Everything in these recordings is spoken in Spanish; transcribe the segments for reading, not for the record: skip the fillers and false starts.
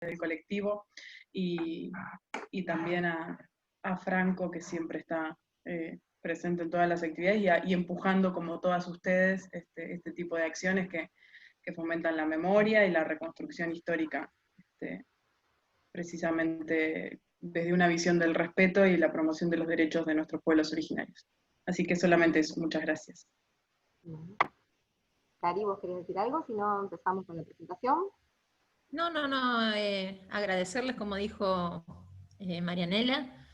del colectivo, y también a Franco, que siempre está presente en todas las actividades y empujando, como todas ustedes, este tipo de acciones que fomentan la memoria y la reconstrucción histórica, precisamente desde una visión del respeto y la promoción de los derechos de nuestros pueblos originarios. Así que solamente eso, muchas gracias. Cari, ¿vos querés decir algo? Si no, empezamos con la presentación. No, agradecerles, como dijo Marianela,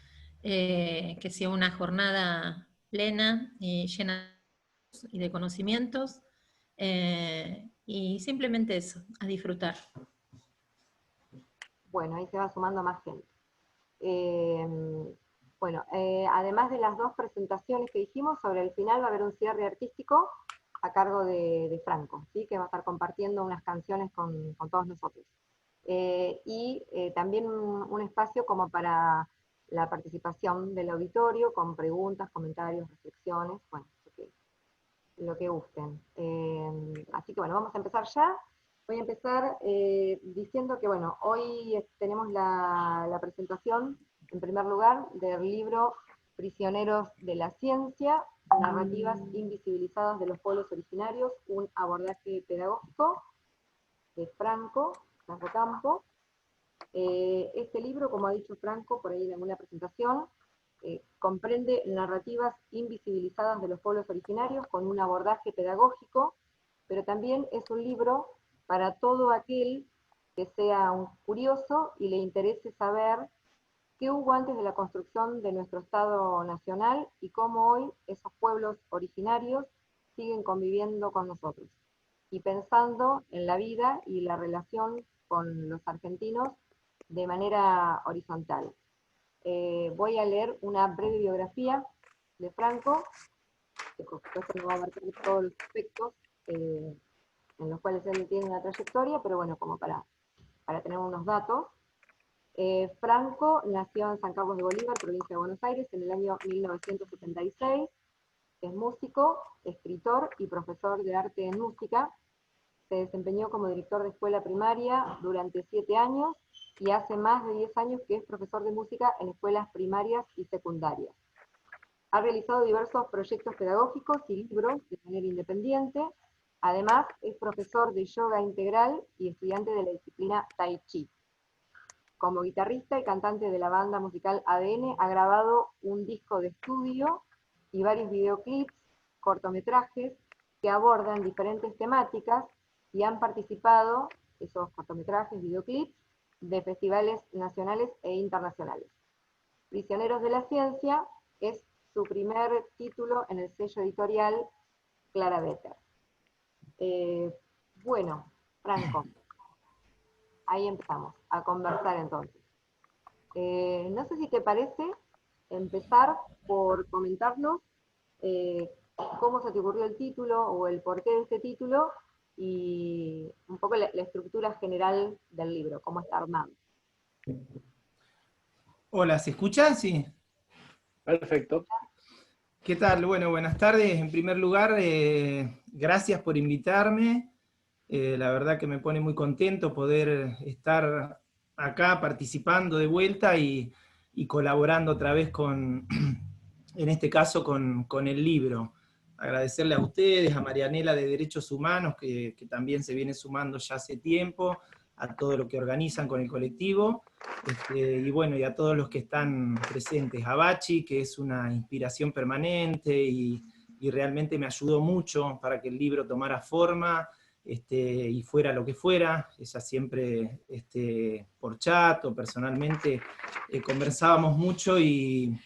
que sea una jornada plena y llena de conocimientos, y simplemente eso, a disfrutar. Bueno, ahí se va sumando más gente. Bueno, además de las dos presentaciones que dijimos, sobre el final va a haber un cierre artístico a cargo de Franco, ¿sí? Que va a estar compartiendo unas canciones con todos nosotros. También un espacio como para la participación del auditorio, con preguntas, comentarios, reflexiones, bueno, lo que gusten. Así que bueno, vamos a empezar ya. Voy a empezar diciendo que bueno, hoy tenemos la presentación, en primer lugar, del libro Prisioneros de la Ciencia, narrativas invisibilizadas de los pueblos originarios, un abordaje pedagógico, de Franco Campo. Este libro, como ha dicho Franco por ahí en alguna presentación, comprende narrativas invisibilizadas de los pueblos originarios con un abordaje pedagógico, pero también es un libro para todo aquel que sea un curioso y le interese saber qué hubo antes de la construcción de nuestro Estado Nacional y cómo hoy esos pueblos originarios siguen conviviendo con nosotros, y pensando en la vida y la relación con los argentinos de manera horizontal. Voy a leer una breve biografía de Franco, que por supuesto no va a abarcar todos los aspectos en los cuales él tiene una trayectoria, pero bueno, como para tener unos datos. Franco nació en San Carlos de Bolívar, provincia de Buenos Aires, en el año 1976. Es músico, escritor y profesor de arte en música. Se desempeñó como director de escuela primaria durante 7 años y hace más de 10 años que es profesor de música en escuelas primarias y secundarias. Ha realizado diversos proyectos pedagógicos y libros de manera independiente. Además, es profesor de yoga integral y estudiante de la disciplina Tai Chi. Como guitarrista y cantante de la banda musical ADN, ha grabado un disco de estudio y varios videoclips, cortometrajes, que abordan diferentes temáticas y han participado, esos cortometrajes, videoclips, de festivales nacionales e internacionales. Prisioneros de la Ciencia es su primer título en el sello editorial Clara Better. Bueno, Franco, ahí empezamos a conversar entonces. No sé si te parece empezar por comentarnos cómo se te ocurrió el título o el porqué de este título y un poco la estructura general del libro, cómo está armado. Hola, ¿se escucha? Sí. Perfecto. ¿Qué tal? Bueno, buenas tardes. En primer lugar, gracias por invitarme. La verdad que me pone muy contento poder estar acá participando de vuelta y colaborando otra vez con, en este caso, con el libro. Agradecerle a ustedes, a Marianela de Derechos Humanos, que también se viene sumando ya hace tiempo, a todo lo que organizan con el colectivo, y bueno, y a todos los que están presentes. A Bachi, que es una inspiración permanente y realmente me ayudó mucho para que el libro tomara forma, y fuera lo que fuera. Ella siempre, por chat o personalmente, conversábamos mucho y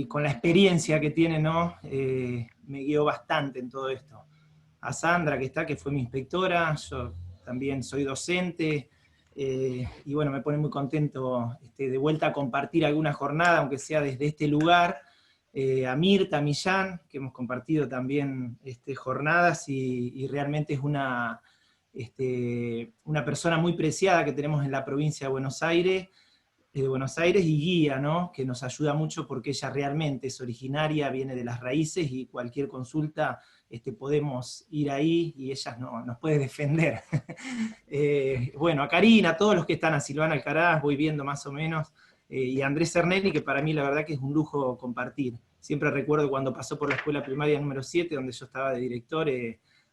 con la experiencia que tiene, ¿no? Me guió bastante en todo esto. A Sandra, que está, que fue mi inspectora, yo también soy docente, y bueno, me pone muy contento de vuelta a compartir alguna jornada, aunque sea desde este lugar. A Mirta, a Millán, que hemos compartido también jornadas, y realmente es una persona muy preciada que tenemos en la provincia de Buenos Aires, de Buenos Aires, y guía, ¿no? Que nos ayuda mucho porque ella realmente es originaria, viene de las raíces, y cualquier consulta podemos ir ahí y ella nos puede defender. Bueno, a Karina, a todos los que están, a Silvana Alcaraz, voy viendo más o menos, y a Andrés Cernelli, que para mí la verdad que es un lujo compartir. Siempre recuerdo cuando pasó por la escuela primaria número 7, donde yo estaba de director,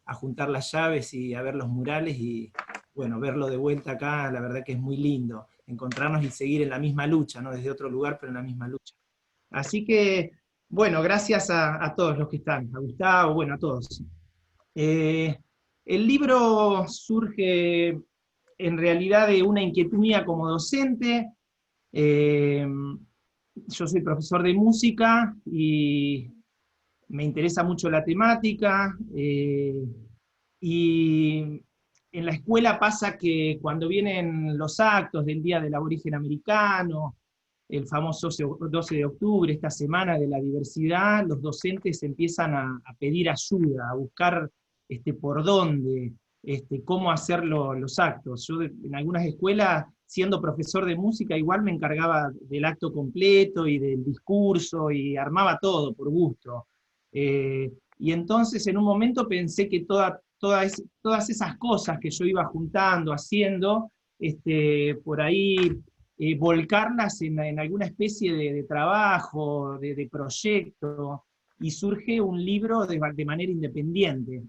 a juntar las llaves y a ver los murales, y bueno, verlo de vuelta acá, la verdad que es muy lindo, encontrarnos y seguir en la misma lucha, ¿no? Desde otro lugar, pero en la misma lucha. Así que, bueno, gracias a todos los que están, a Gustavo, bueno, a todos. El libro surge en realidad de una inquietud mía como docente. Yo soy profesor de música y me interesa mucho la temática, y en la escuela pasa que cuando vienen los actos del Día del Aborigen Americano, el famoso 12 de octubre, esta semana de la diversidad, los docentes empiezan a pedir ayuda, a buscar por dónde, cómo hacer los actos. Yo en algunas escuelas, siendo profesor de música, igual me encargaba del acto completo y del discurso, y armaba todo por gusto. Y entonces en un momento pensé que todas esas cosas que yo iba juntando, haciendo, por ahí volcarlas en alguna especie de trabajo, de proyecto, y surge un libro de manera independiente,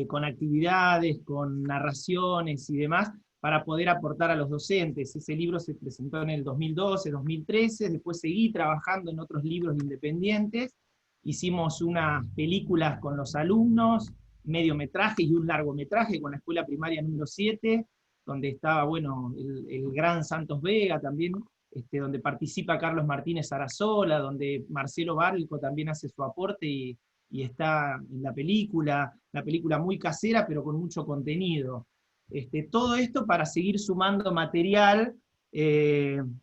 con actividades, con narraciones y demás, para poder aportar a los docentes. Ese libro se presentó en el 2012, 2013, después seguí trabajando en otros libros independientes, hicimos unas películas con los alumnos, mediometraje y un largometraje con la escuela primaria número 7, donde estaba, bueno, el gran Santos Vega también, donde participa Carlos Martínez Arazola, donde Marcelo Barrico también hace su aporte y está en la película muy casera, pero con mucho contenido. Todo esto para seguir sumando material,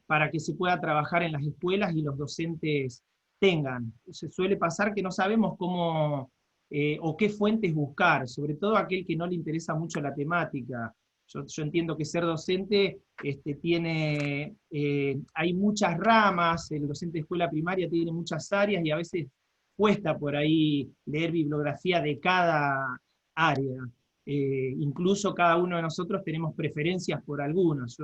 para que se pueda trabajar en las escuelas y los docentes tengan. Se suele pasar que no sabemos cómo o qué fuentes buscar, sobre todo a aquel que no le interesa mucho la temática. Yo entiendo que ser docente hay muchas ramas, el docente de escuela primaria tiene muchas áreas, y a veces cuesta por ahí leer bibliografía de cada área. Incluso cada uno de nosotros tenemos preferencias por algunos.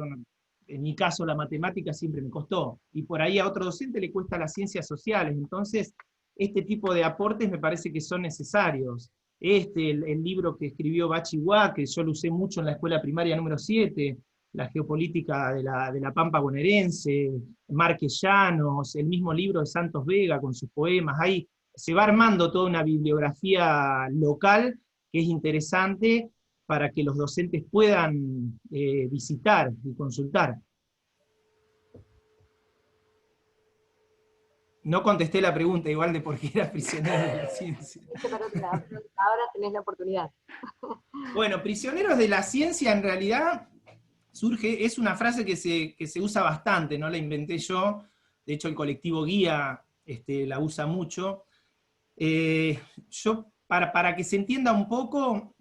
En mi caso la matemática siempre me costó, y por ahí a otro docente le cuesta las ciencias sociales. Entonces este tipo de aportes me parece que son necesarios. El libro que escribió Bachi Guá, que yo lo usé mucho en la escuela primaria número 7, la geopolítica de la Pampa bonaerense, Márquez Llanos, el mismo libro de Santos Vega con sus poemas. Ahí se va armando toda una bibliografía local que es interesante para que los docentes puedan visitar y consultar. No contesté la pregunta igual de por qué era prisionero de la ciencia. Ahora tenés la oportunidad. Bueno, prisioneros de la ciencia en realidad es una frase que se usa bastante, no la inventé yo, de hecho el colectivo Guía la usa mucho. Yo, para que se entienda un poco,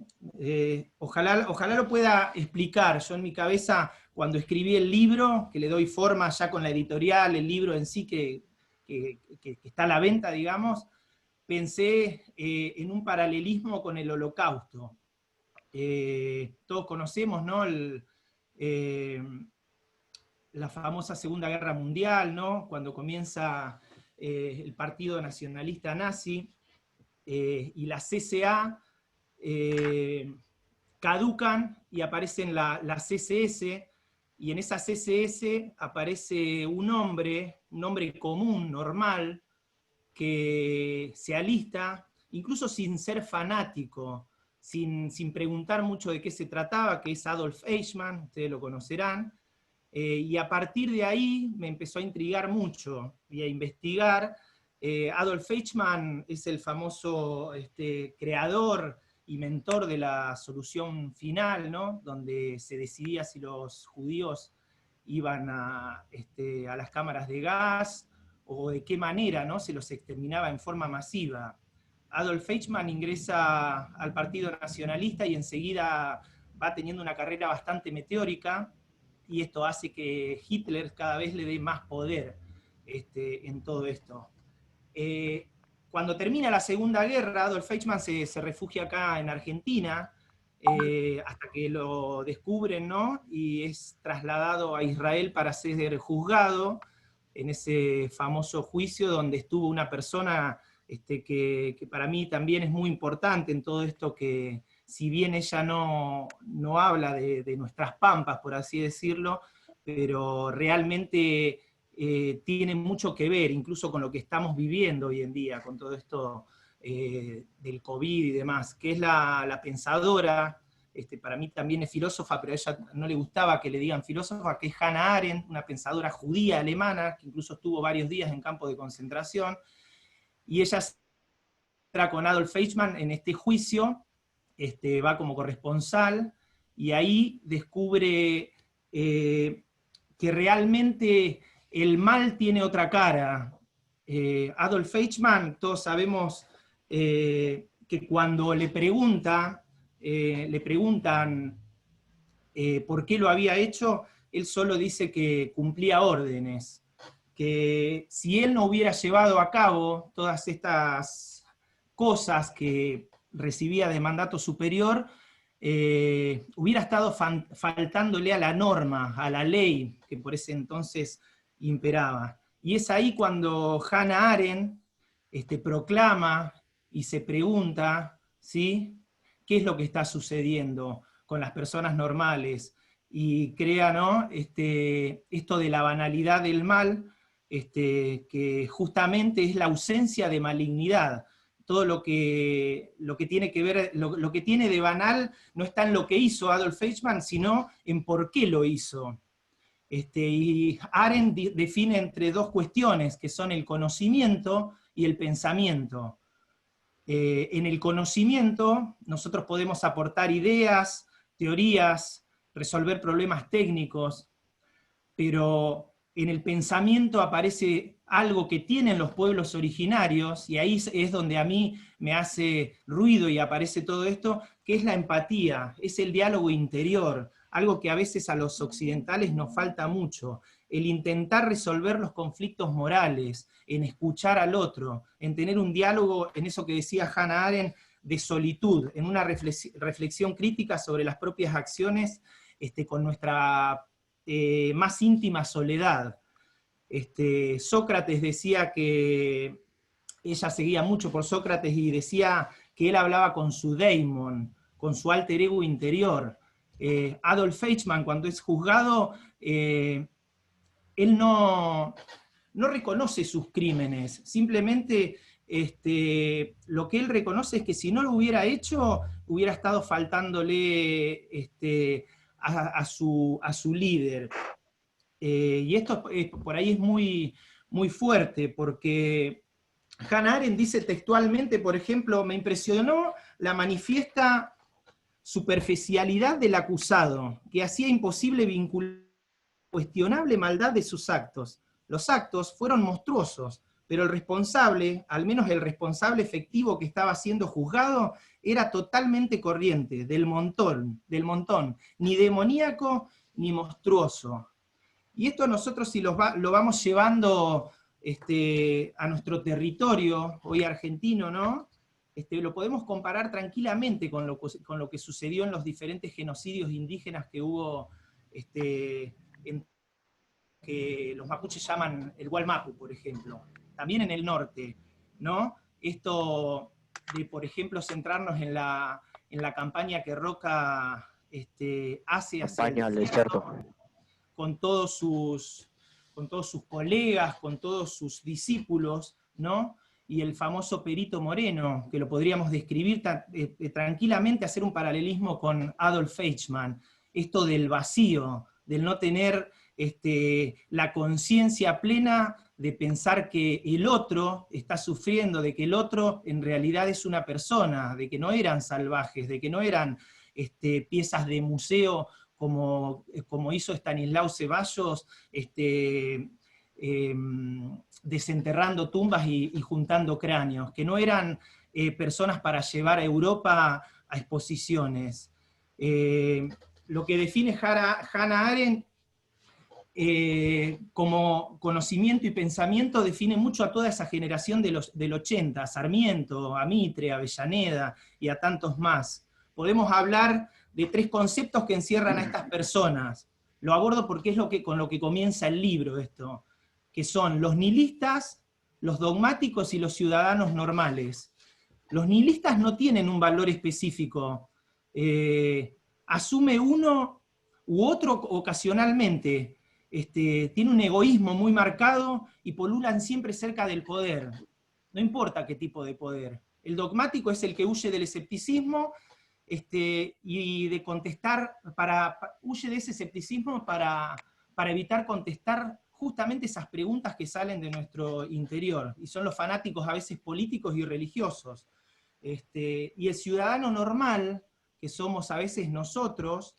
ojalá lo pueda explicar. Yo en mi cabeza, cuando escribí el libro, que le doy forma ya con la editorial, el libro en sí que está a la venta, digamos, pensé en un paralelismo con el Holocausto. Todos conocemos, ¿no?, la famosa Segunda Guerra Mundial, ¿no?, cuando comienza el Partido Nacionalista Nazi, y la CCA caducan y aparecen la CSS, y en esa CSS aparece un hombre común, normal, que se alista, incluso sin ser fanático, sin preguntar mucho de qué se trataba, que es Adolf Eichmann, ustedes lo conocerán, y a partir de ahí me empezó a intrigar mucho y a investigar. Adolf Eichmann es el famoso creador y mentor de la solución final, ¿no?, donde se decidía si los judíos iban a las cámaras de gas, o de qué manera, ¿no?, se los exterminaba en forma masiva. Adolf Eichmann ingresa al Partido Nacionalista y enseguida va teniendo una carrera bastante meteórica, y esto hace que Hitler cada vez le dé más poder en todo esto. Cuando termina la Segunda Guerra, Adolf Eichmann se refugia acá en Argentina, hasta que lo descubren, ¿no? Y es trasladado a Israel para ser juzgado en ese famoso juicio donde estuvo una persona que para mí también es muy importante en todo esto, que si bien ella no habla de nuestras pampas, por así decirlo, pero realmente tiene mucho que ver, incluso con lo que estamos viviendo hoy en día, con todo esto del COVID y demás, que es la pensadora, para mí también es filósofa, pero a ella no le gustaba que le digan filósofa, que es Hannah Arendt, una pensadora judía alemana, que incluso estuvo varios días en campos de concentración, y ella entra con Adolf Eichmann en este juicio, va como corresponsal, y ahí descubre que realmente el mal tiene otra cara. Adolf Eichmann, todos sabemos que cuando le preguntan por qué lo había hecho, él solo dice que cumplía órdenes, que si él no hubiera llevado a cabo todas estas cosas que recibía de mandato superior, hubiera estado faltándole a la norma, a la ley que por ese entonces imperaba. Y es ahí cuando Hannah Arendt proclama y se pregunta, ¿sí?, qué es lo que está sucediendo con las personas normales, y crea, ¿no?, esto de la banalidad del mal, que justamente es la ausencia de malignidad. Todo lo que tiene que ver, lo que tiene de banal no está en lo que hizo Adolf Eichmann, sino en por qué lo hizo. Y Arendt define entre dos cuestiones, que son el conocimiento y el pensamiento. En el conocimiento nosotros podemos aportar ideas, teorías, resolver problemas técnicos, pero en el pensamiento aparece algo que tienen los pueblos originarios, y ahí es donde a mí me hace ruido y aparece todo esto, que es la empatía, es el diálogo interior, algo que a veces a los occidentales nos falta mucho, el intentar resolver los conflictos morales, en escuchar al otro, en tener un diálogo, en eso que decía Hannah Arendt, de solitud, en una reflexión crítica sobre las propias acciones, con nuestra más íntima soledad. Sócrates decía que ella seguía mucho por Sócrates y decía que él hablaba con su daimon, con su alter ego interior. Adolf Eichmann, cuando es juzgado, él no reconoce sus crímenes, simplemente lo que él reconoce es que si no lo hubiera hecho, hubiera estado faltándole a su líder. Y esto por ahí es muy, muy fuerte, porque Hannah Arendt dice textualmente, por ejemplo, me impresionó la manifiesta superficialidad del acusado, que hacía imposible vincular la cuestionable maldad de sus actos. Los actos fueron monstruosos, pero el responsable, al menos el responsable efectivo que estaba siendo juzgado, era totalmente corriente, del montón, ni demoníaco ni monstruoso. Y esto nosotros, si lo vamos llevando a nuestro territorio, hoy argentino, ¿no?, lo podemos comparar tranquilamente con lo que sucedió en los diferentes genocidios indígenas que hubo, que los mapuches llaman el Gualmapu, por ejemplo, también en el norte, ¿no? Esto de, por ejemplo, centrarnos en la campaña que Roca hace hacia el desierto, con todos sus colegas, con todos sus discípulos, ¿no? Y el famoso Perito Moreno, que lo podríamos describir tranquilamente, hacer un paralelismo con Adolf Eichmann, esto del vacío, del no tener la conciencia plena de pensar que el otro está sufriendo, de que el otro en realidad es una persona, de que no eran salvajes, de que no eran piezas de museo como hizo Estanislao Ceballos, desenterrando tumbas y juntando cráneos, que no eran personas para llevar a Europa a exposiciones. Lo que define Hannah Arendt como conocimiento y pensamiento define mucho a toda esa generación del 80, Sarmiento, a Mitre, a Avellaneda y a tantos más. Podemos hablar de 3 conceptos que encierran a estas personas. Lo abordo porque es con lo que comienza el libro esto, que son los nihilistas, los dogmáticos y los ciudadanos normales. Los nihilistas no tienen un valor específico, asume uno u otro ocasionalmente, tiene un egoísmo muy marcado y pululan siempre cerca del poder, no importa qué tipo de poder. El dogmático es el que huye del escepticismo y de contestar, huye de ese escepticismo para evitar contestar justamente esas preguntas que salen de nuestro interior, y son los fanáticos a veces políticos y religiosos. Y el ciudadano normal, que somos a veces nosotros,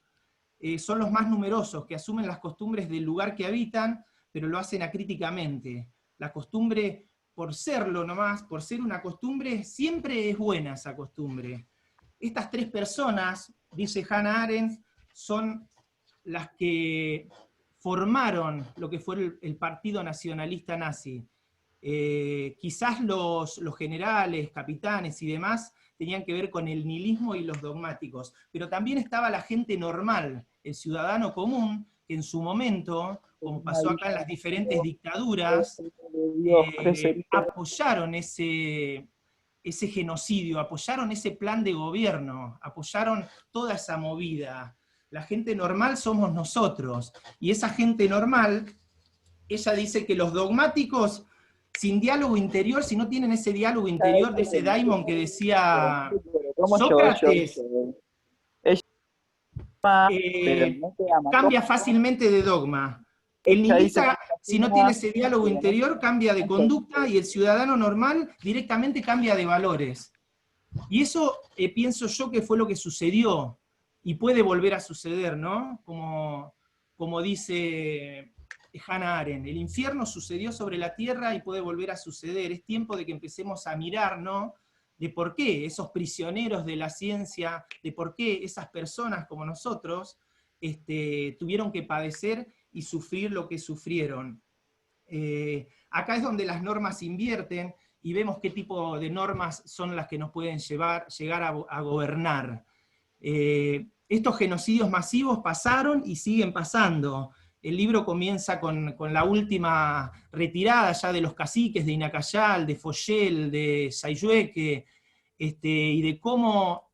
son los más numerosos, que asumen las costumbres del lugar que habitan, pero lo hacen acríticamente. La costumbre, por serlo nomás, por ser una costumbre, siempre es buena esa costumbre. Estas 3 personas, dice Hannah Arendt, son las que formaron lo que fue el Partido Nacionalista Nazi. Quizás los generales, capitanes y demás tenían que ver con el nihilismo y los dogmáticos, pero también estaba la gente normal, el ciudadano común, que en su momento, como pasó acá en las diferentes dictaduras, apoyaron ese genocidio, apoyaron ese plan de gobierno, apoyaron toda esa movida. La gente normal somos nosotros, y esa gente normal, ella dice que los dogmáticos, sin diálogo interior, si no tienen ese diálogo interior de ese daimon que decía Sócrates, cambia fácilmente de dogma. El nihilista, si no tiene ese diálogo interior, cambia de conducta, y el ciudadano normal directamente cambia de valores. Y eso pienso yo que fue lo que sucedió, y puede volver a suceder, ¿no? Como dice Hannah Arendt, el infierno sucedió sobre la tierra y puede volver a suceder. Es tiempo de que empecemos a mirar, ¿no?, de por qué esos prisioneros de la ciencia, de por qué esas personas como nosotros tuvieron que padecer y sufrir lo que sufrieron. Acá es donde las normas invierten y vemos qué tipo de normas son las que nos pueden llegar a gobernar. Estos genocidios masivos pasaron y siguen pasando. El libro comienza con la última retirada ya de los caciques de Inacayal, de Foyel, de Sayhueque, y de cómo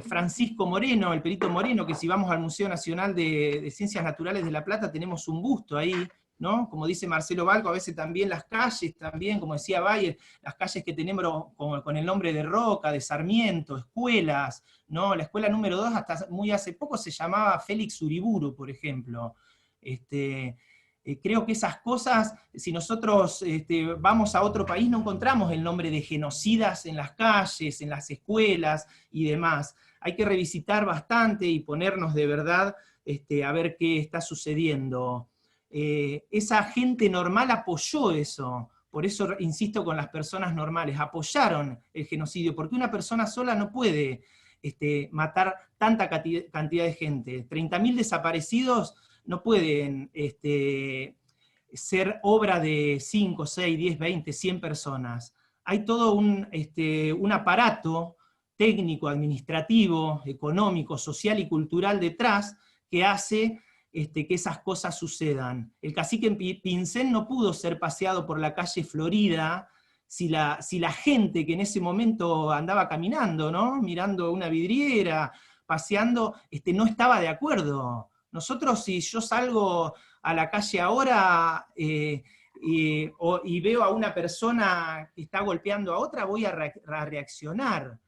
Francisco Moreno, el perito Moreno, que si vamos al Museo Nacional de Ciencias Naturales de La Plata tenemos un busto ahí, ¿no? Como dice Marcelo Balco, a veces también las calles, también, como decía Bayer, las calles que tenemos con el nombre de Roca, de Sarmiento, escuelas, ¿no? La escuela número 2 hasta muy hace poco se llamaba Félix Uriburu, por ejemplo. Creo que esas cosas, si nosotros vamos a otro país, no encontramos el nombre de genocidas en las calles, en las escuelas y demás. Hay que revisitar bastante y ponernos de verdad a ver qué está sucediendo. Esa gente normal apoyó eso, por eso insisto con las personas normales, apoyaron el genocidio, porque una persona sola no puede matar tanta cantidad de gente. 30.000 desaparecidos no pueden ser obra de 5, 6, 10, 20, 100 personas. Hay todo un aparato técnico, administrativo, económico, social y cultural detrás que hace que esas cosas sucedan. El cacique Pincén no pudo ser paseado por la calle Florida si la gente que en ese momento andaba caminando, ¿no?, mirando una vidriera, paseando, no estaba de acuerdo. Nosotros, si yo salgo a la calle ahora y veo a una persona que está golpeando a otra, voy a reaccionar.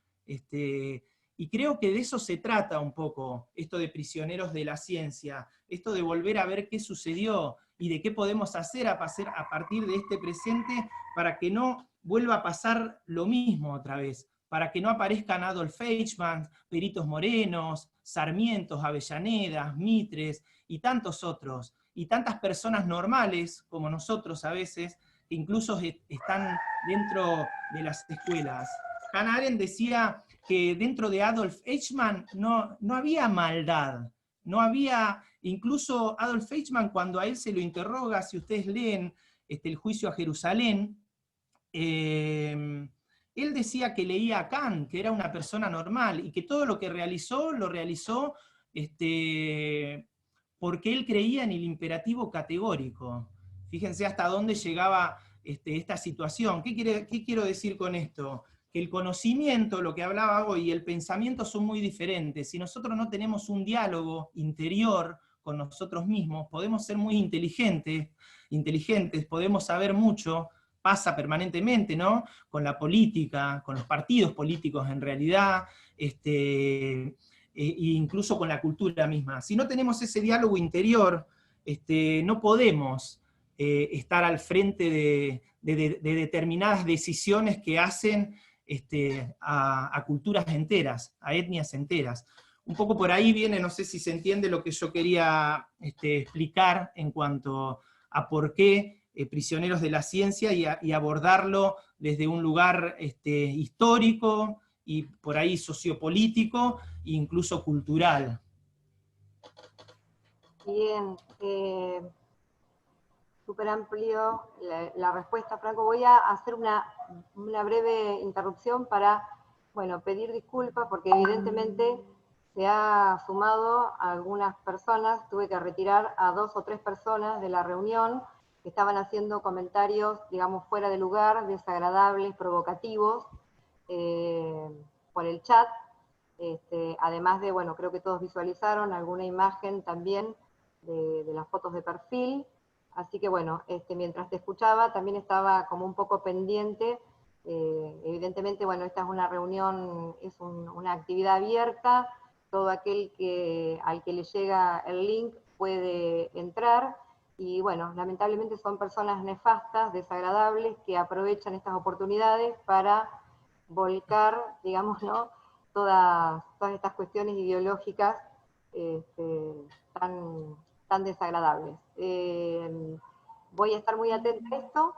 Y creo que de eso se trata un poco, esto de prisioneros de la ciencia, esto de volver a ver qué sucedió y de qué podemos hacer a partir de este presente para que no vuelva a pasar lo mismo otra vez, para que no aparezcan Adolf Eichmann, Peritos Morenos, Sarmientos, Avellanedas, Mitres y tantos otros, y tantas personas normales como nosotros a veces, que incluso están dentro de las escuelas. Hannah Arendt decía que dentro de Adolf Eichmann no había maldad, No había, incluso Adolf Eichmann, cuando a él se lo interroga, si ustedes leen el juicio a Jerusalén, él decía que leía a Kant, que era una persona normal, y que todo lo que realizó, lo realizó porque él creía en el imperativo categórico. Fíjense hasta dónde llegaba esta situación. ¿Qué quiero decir con esto? Que el conocimiento, lo que hablaba hoy, y el pensamiento son muy diferentes. Si nosotros no tenemos un diálogo interior con nosotros mismos, podemos ser muy inteligentes, podemos saber mucho, pasa permanentemente, ¿no? Con la política, con los partidos políticos en realidad, e incluso con la cultura misma. Si no tenemos ese diálogo interior, no podemos estar al frente de determinadas decisiones que hacen a culturas enteras, a etnias enteras. Un poco por ahí viene, no sé si se entiende lo que yo quería explicar en cuanto a por qué Prisioneros de la Ciencia y abordarlo desde un lugar histórico y por ahí sociopolítico e incluso cultural. Bien, súper amplio la respuesta, Franco. Voy a hacer una breve interrupción para, bueno, pedir disculpas porque evidentemente se ha sumado a algunas personas, tuve que retirar a 2 o 3 personas de la reunión que estaban haciendo comentarios, digamos, fuera de lugar, desagradables, provocativos, por el chat. Además de, bueno, creo que todos visualizaron alguna imagen también de las fotos de perfil. Así que bueno, mientras te escuchaba también estaba como un poco pendiente. Evidentemente, bueno, esta es una reunión, es una actividad abierta, todo aquel al que le llega el link puede entrar, y bueno, lamentablemente son personas nefastas, desagradables, que aprovechan estas oportunidades para volcar, digamos, ¿no?, todas estas cuestiones ideológicas tan desagradables. Voy a estar muy atenta a esto.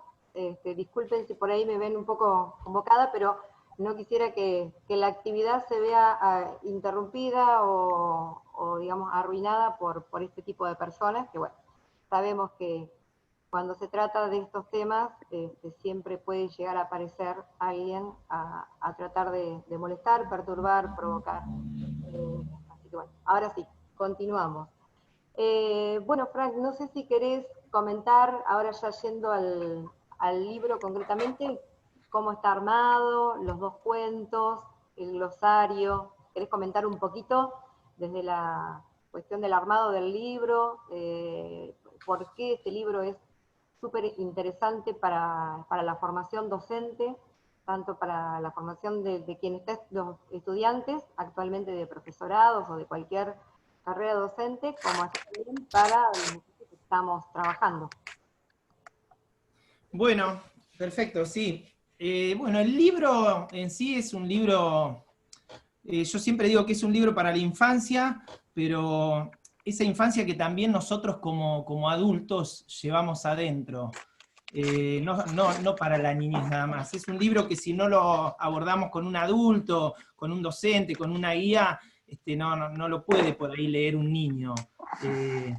Disculpen si por ahí me ven un poco convocada, pero no quisiera que la actividad se vea interrumpida o, digamos, arruinada por este tipo de personas, que bueno, sabemos que cuando se trata de estos temas, siempre puede llegar a aparecer alguien a tratar de molestar, perturbar, provocar. Así que bueno, ahora sí, continuamos. Bueno, Frank, no sé si querés comentar, ahora ya yendo al libro concretamente, cómo está armado, los 2 cuentos, el glosario. ¿Querés comentar un poquito desde la cuestión del armado del libro? ¿Por qué este libro es súper interesante para la formación docente, tanto para la formación de quienes están los estudiantes, actualmente de profesorados o de cualquier carrera docente, como también para los que estamos trabajando? Bueno, perfecto, sí. Bueno, el libro en sí es un libro, yo siempre digo que es un libro para la infancia, pero esa infancia que también nosotros como adultos llevamos adentro. No para la niñez nada más. Es un libro que si no lo abordamos con un adulto, con un docente, con una guía, no lo puede por ahí leer un niño,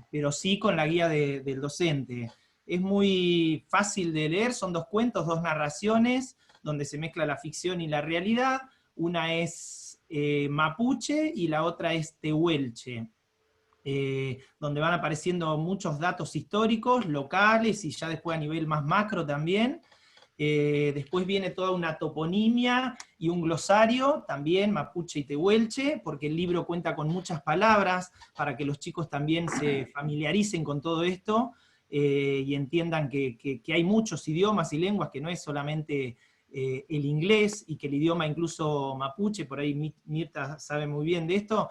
pero sí con la guía del docente. Es muy fácil de leer, son 2 cuentos, 2 narraciones, donde se mezcla la ficción y la realidad. Una es mapuche y la otra es tehuelche. Donde van apareciendo muchos datos históricos, locales, y ya después a nivel más macro también. Después viene toda una toponimia y un glosario, también mapuche y tehuelche, porque el libro cuenta con muchas palabras, para que los chicos también se familiaricen con todo esto, y entiendan que hay muchos idiomas y lenguas, que no es solamente el inglés, y que el idioma incluso mapuche, por ahí Mirta sabe muy bien de esto,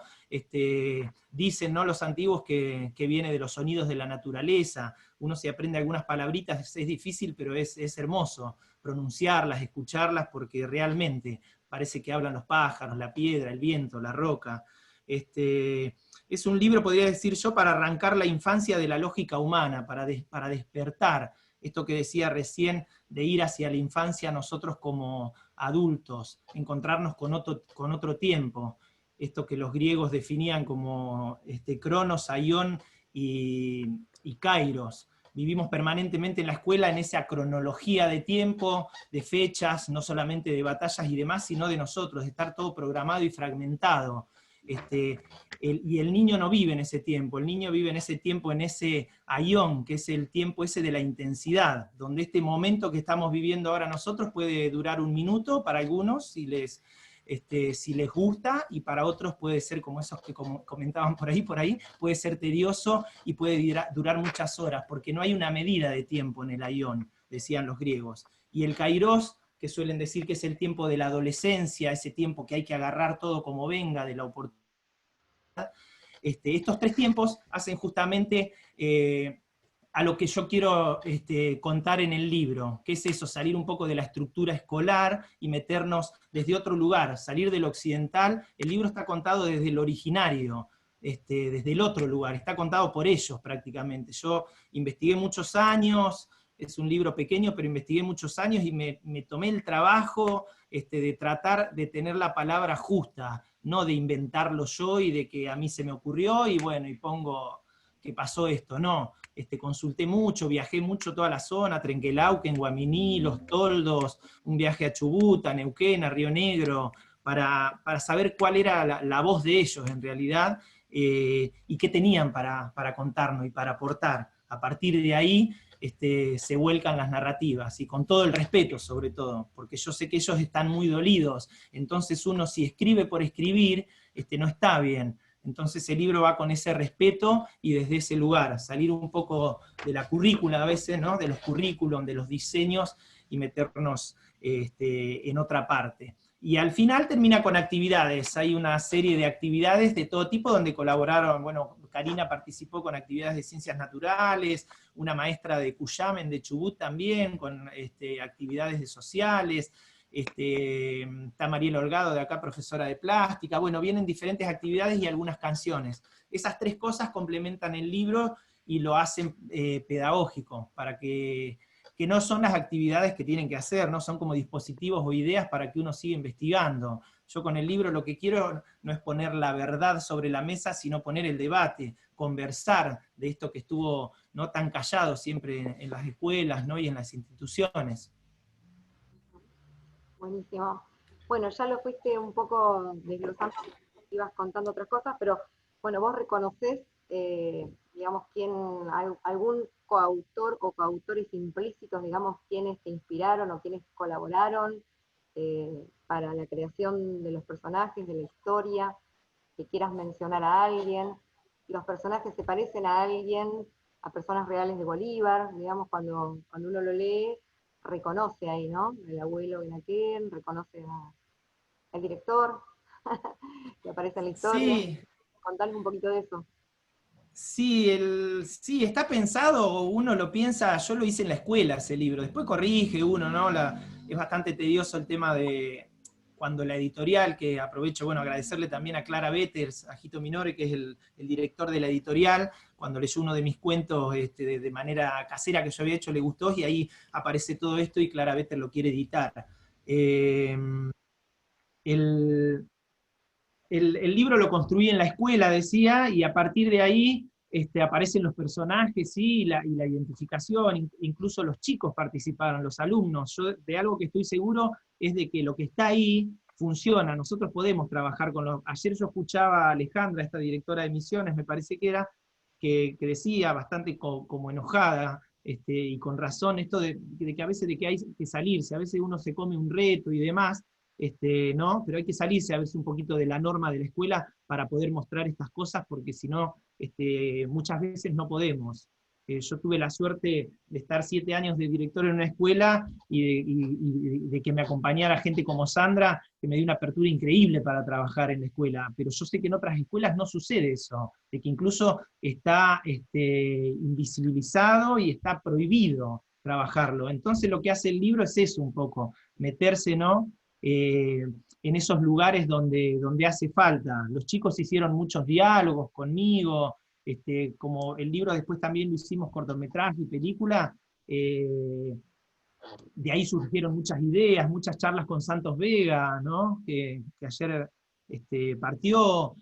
dicen, ¿no?, los antiguos que viene de los sonidos de la naturaleza. Uno se aprende algunas palabritas, es difícil, pero es hermoso pronunciarlas, escucharlas, porque realmente parece que hablan los pájaros, la piedra, el viento, la roca. Es un libro, podría decir yo, para arrancar la infancia de la lógica humana, para despertar esto que decía recién, de ir hacia la infancia nosotros como adultos, encontrarnos con otro tiempo. esto que los griegos definían como cronos, aion y kairos. Vivimos permanentemente en la escuela en esa cronología de tiempo, de fechas, no solamente de batallas y demás, sino de nosotros, de estar todo programado y fragmentado. Y el niño no vive en ese tiempo, el niño vive en ese tiempo, en ese aion, que es el tiempo ese de la intensidad, donde este momento que estamos viviendo ahora nosotros puede durar 1 minuto para algunos, si les gusta, y para otros puede ser como esos que comentaban por ahí, puede ser tedioso y puede durar muchas horas, porque no hay una medida de tiempo en el aion, decían los griegos. Y el kairos, que suelen decir que es el tiempo de la adolescencia, ese tiempo que hay que agarrar todo como venga, de la oportunidad. Estos 3 tiempos hacen justamente a lo que yo quiero contar en el libro, que es eso, salir un poco de la estructura escolar y meternos desde otro lugar, salir del occidental. El libro está contado desde el originario, desde el otro lugar, está contado por ellos prácticamente. Yo investigué muchos años, es un libro pequeño, pero investigué muchos años y me tomé el trabajo de tratar de tener la palabra justa, no de inventarlo yo y de que a mí se me ocurrió y bueno, y pongo que pasó esto, no. Consulté mucho, viajé mucho toda la zona, Trenquelauquen, Guaminí, Los Toldos, un viaje a Chubut, a Neuquén, a Río Negro, para saber cuál era la voz de ellos en realidad, y qué tenían para contarnos y para aportar. A partir de ahí se vuelcan las narrativas, y con todo el respeto sobre todo, porque yo sé que ellos están muy dolidos, entonces uno si escribe por escribir, no está bien. Entonces el libro va con ese respeto y desde ese lugar, salir un poco de la currícula a veces, ¿no? De los currículum, de los diseños, y meternos en otra parte. Y al final termina con actividades, hay una serie de actividades de todo tipo donde colaboraron, bueno, Karina participó con actividades de ciencias naturales, una maestra de Cuyamen, de Chubut también, con actividades de sociales, está Mariela Holgado de acá, profesora de plástica, bueno, vienen diferentes actividades y algunas canciones. Esas 3 cosas complementan el libro y lo hacen pedagógico, para que no son las actividades que tienen que hacer, no son como dispositivos o ideas para que uno siga investigando. Yo con el libro lo que quiero no es poner la verdad sobre la mesa, sino poner el debate, conversar de esto que estuvo no tan callado siempre en las escuelas, ¿no? Y en las instituciones. Buenísimo. Bueno, ya lo fuiste un poco desglosando, ibas contando otras cosas, pero bueno, vos reconocés, digamos, algún coautor o coautores implícitos, digamos, quienes te inspiraron o quienes colaboraron para la creación de los personajes, de la historia, que quieras mencionar a alguien. Los personajes se parecen a alguien, a personas reales de Bolívar, digamos, cuando uno lo lee, reconoce ahí, ¿no? El abuelo Benaquén, reconoce al director, que aparece en la historia. Sí. Contanos un poquito de eso. Sí, está pensado, uno lo piensa, yo lo hice en la escuela ese libro, después corrige uno, ¿no? Es bastante tedioso el tema de cuando la editorial, que aprovecho, bueno, agradecerle también a Clara Betters, a Jito Minore, que es el director de la editorial, cuando leyó uno de mis cuentos de manera casera que yo había hecho, le gustó, y ahí aparece todo esto y Clara Betters lo quiere editar. El libro lo construí en la escuela, decía, y a partir de ahí aparecen los personajes, ¿sí? y la identificación, incluso los chicos participaron, los alumnos. Yo de algo que estoy seguro es de que lo que está ahí funciona, nosotros podemos trabajar con los... Ayer yo escuchaba a Alejandra, esta directora de misiones, me parece que era, que decía, bastante como enojada, y con razón, esto de que a veces de que hay que salirse, a veces uno se come un reto y demás, ¿no? Pero hay que salirse a veces un poquito de la norma de la escuela para poder mostrar estas cosas, porque si no, muchas veces no podemos. Yo tuve la suerte de estar 7 años de director en una escuela y de que me acompañara gente como Sandra, que me dio una apertura increíble para trabajar en la escuela, pero yo sé que en otras escuelas no sucede eso, de que incluso está invisibilizado y está prohibido trabajarlo. Entonces lo que hace el libro es eso un poco, meterse, ¿no? En esos lugares donde hace falta. Los chicos hicieron muchos diálogos conmigo, como el libro después también lo hicimos cortometraje y película, de ahí surgieron muchas ideas, muchas charlas con Santos Vega, ¿no? que ayer Partió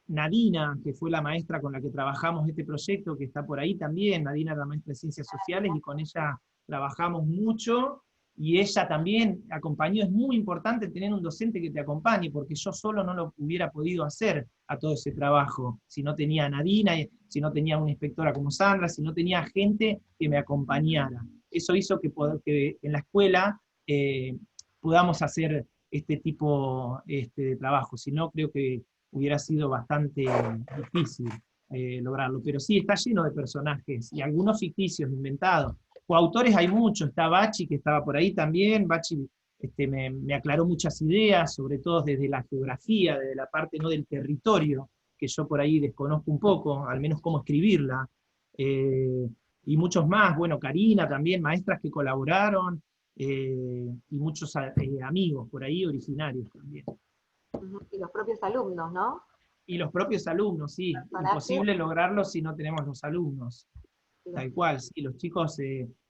Nadina, que fue la maestra con la que trabajamos este proyecto, que está por ahí también. Nadina era maestra de Ciencias Sociales y con ella trabajamos mucho, y ella también acompañó. Es muy importante tener un docente que te acompañe, porque yo solo no lo hubiera podido hacer a todo ese trabajo, si no tenía a Nadina, si no tenía una inspectora como Sandra, si no tenía gente que me acompañara. Eso hizo que en la escuela podamos hacer este tipo de trabajo, si no creo que hubiera sido bastante difícil lograrlo. Pero sí, está lleno de personajes, y algunos ficticios, inventados. Coautores hay muchos, está Bachi, que estaba por ahí también. Bachi me aclaró muchas ideas, sobre todo desde la geografía, desde la parte no del territorio, que yo por ahí desconozco un poco, al menos cómo escribirla. Y muchos más, bueno, Karina también, maestras que colaboraron, y muchos amigos por ahí, originarios también. Y los propios alumnos, ¿no? Y los propios alumnos, sí. Personaje. Imposible lograrlo si no tenemos los alumnos. Tal cual, sí, los chicos,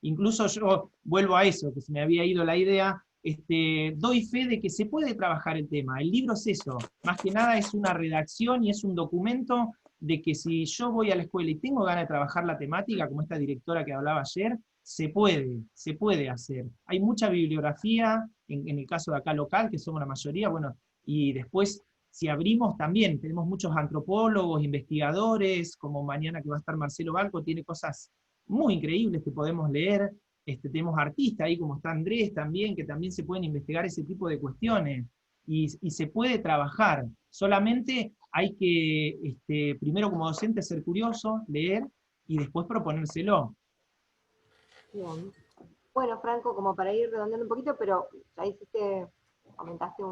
incluso yo vuelvo a eso, que se me había ido la idea, doy fe de que se puede trabajar el tema. El libro es eso, más que nada es una redacción y es un documento de que si yo voy a la escuela y tengo ganas de trabajar la temática, como esta directora que hablaba ayer, se puede hacer. Hay mucha bibliografía, en el caso de acá local, que somos la mayoría, bueno, y después, si abrimos también, tenemos muchos antropólogos, investigadores, como mañana que va a estar Marcelo Balco, tiene cosas muy increíbles que podemos leer. Tenemos artistas ahí como está Andrés también, que también se pueden investigar ese tipo de cuestiones, y se puede trabajar. Solamente hay que, primero como docente, ser curioso, leer, y después proponérselo. Bien. Bueno, Franco, como para ir redondeando un poquito, pero ya comentaste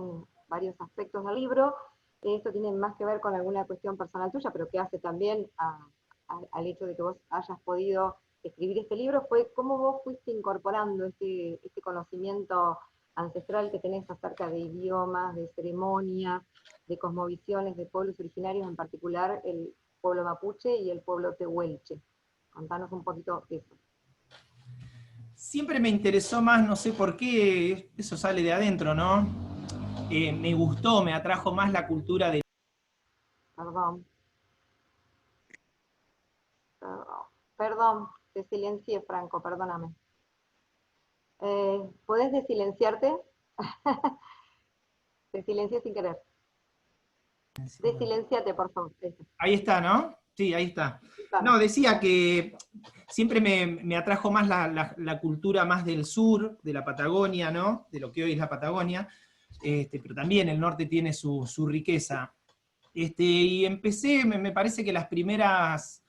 varios aspectos del libro. Esto tiene más que ver con alguna cuestión personal tuya, pero que hace también al hecho de que vos hayas podido escribir este libro, fue cómo vos fuiste incorporando este conocimiento ancestral que tenés acerca de idiomas, de ceremonias, de cosmovisiones, de pueblos originarios, en particular el pueblo mapuche y el pueblo tehuelche. Contanos un poquito de eso. Siempre me interesó más, no sé por qué, eso sale de adentro, ¿no? Me gustó, me atrajo más la cultura de... Perdón, te silencié, Franco, perdóname. ¿Podés desilenciarte? Te silencié sin querer. Desilenciate, por favor. Ahí está, ¿no? Sí, ahí está. No, decía que siempre me atrajo más la cultura más del sur, de la Patagonia, ¿no? De lo que hoy es la Patagonia, pero también el norte tiene su riqueza. Y empecé, me parece que las primeras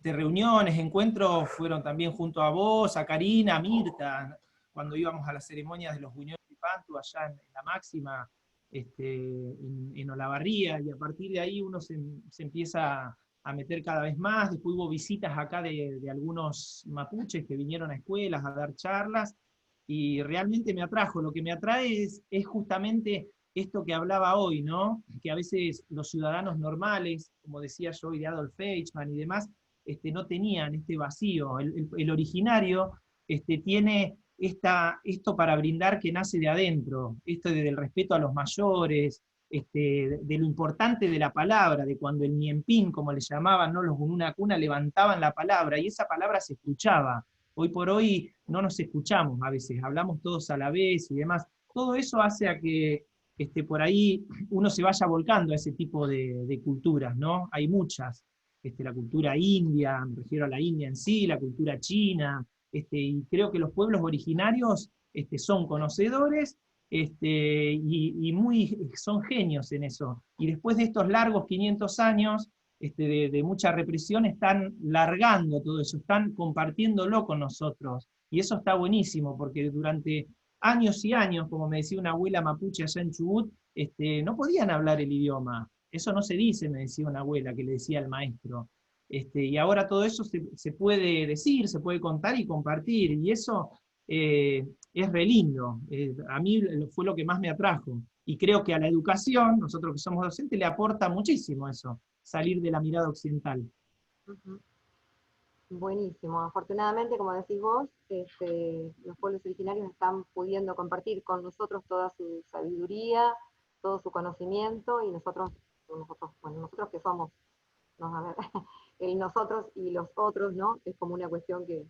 reuniones, encuentros, fueron también junto a vos, a Karina, a Mirta, cuando íbamos a las ceremonias de los Buñuelos y Pantu, allá en la Máxima, en Olavarría, y a partir de ahí uno se empieza a meter cada vez más. Después hubo visitas acá de algunos mapuches que vinieron a escuelas a dar charlas, y realmente me atrajo. Lo que me atrae es justamente esto que hablaba hoy, ¿no? Que a veces los ciudadanos normales, como decía yo hoy de Adolf Eichmann y demás, no tenían este vacío. El originario tiene esto para brindar, que nace de adentro, esto del respeto a los mayores, de lo importante de la palabra, de cuando el Niempín, como le llamaban, ¿no? Los Gununacuna levantaban la palabra, y esa palabra se escuchaba. Hoy por hoy no nos escuchamos a veces, hablamos todos a la vez y demás. Todo eso hace a que por ahí uno se vaya volcando a ese tipo de culturas, ¿no? Hay muchas. La cultura india, me refiero a la India en sí, la cultura china, y creo que los pueblos originarios son conocedores, son genios en eso. Y después de estos largos 500 años de mucha represión, están largando todo eso, están compartiéndolo con nosotros. Y eso está buenísimo, porque durante años y años, como me decía una abuela mapuche allá en Chubut, no podían hablar el idioma. Eso no se dice, me decía una abuela que le decía al maestro. Y ahora todo eso se puede decir, se puede contar y compartir, y eso es re lindo. A mí fue lo que más me atrajo. Y creo que a la educación, nosotros que somos docentes, le aporta muchísimo eso, salir de la mirada occidental. Buenísimo. Afortunadamente, como decís vos, los pueblos originarios están pudiendo compartir con nosotros toda su sabiduría, todo su conocimiento, y nosotros que somos, no, a ver, el nosotros y los otros, ¿no? Es como una cuestión que,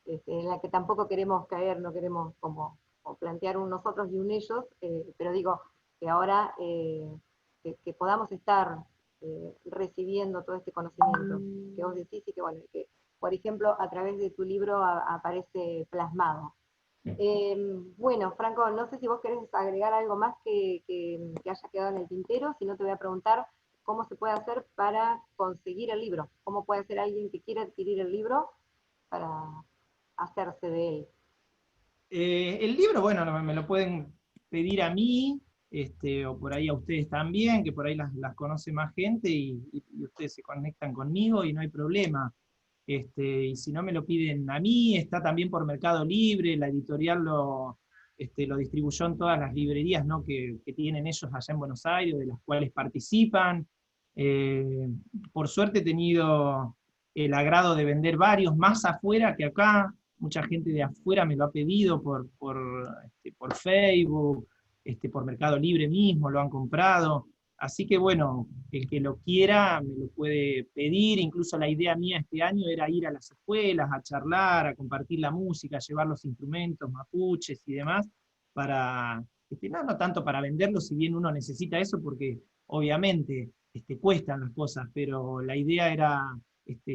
en la que tampoco queremos caer, no queremos como plantear un nosotros y un ellos, pero digo que ahora que podamos estar recibiendo todo este conocimiento que vos decís, y que, bueno, que por ejemplo a través de tu libro aparece plasmado. Bueno, Franco, no sé si vos querés agregar algo más que haya quedado en el tintero. Si no, te voy a preguntar cómo se puede hacer para conseguir el libro, cómo puede hacer alguien que quiera adquirir el libro para hacerse de él. El libro, bueno, me lo pueden pedir a mí, o por ahí a ustedes también, que por ahí las conoce más gente, y ustedes se conectan conmigo y no hay problema. Y si no me lo piden a mí, está también por Mercado Libre, la editorial lo distribuyó en todas las librerías, ¿no?, que tienen ellos allá en Buenos Aires, de las cuales participan. Por suerte he tenido el agrado de vender varios, más afuera que acá. Mucha gente de afuera me lo ha pedido por Facebook, por Mercado Libre mismo, lo han comprado. Así que bueno, el que lo quiera me lo puede pedir. Incluso la idea mía este año era ir a las escuelas, a charlar, a compartir la música, llevar los instrumentos mapuches y demás, para, no tanto para venderlos, si bien uno necesita eso, porque obviamente cuestan las cosas, pero la idea era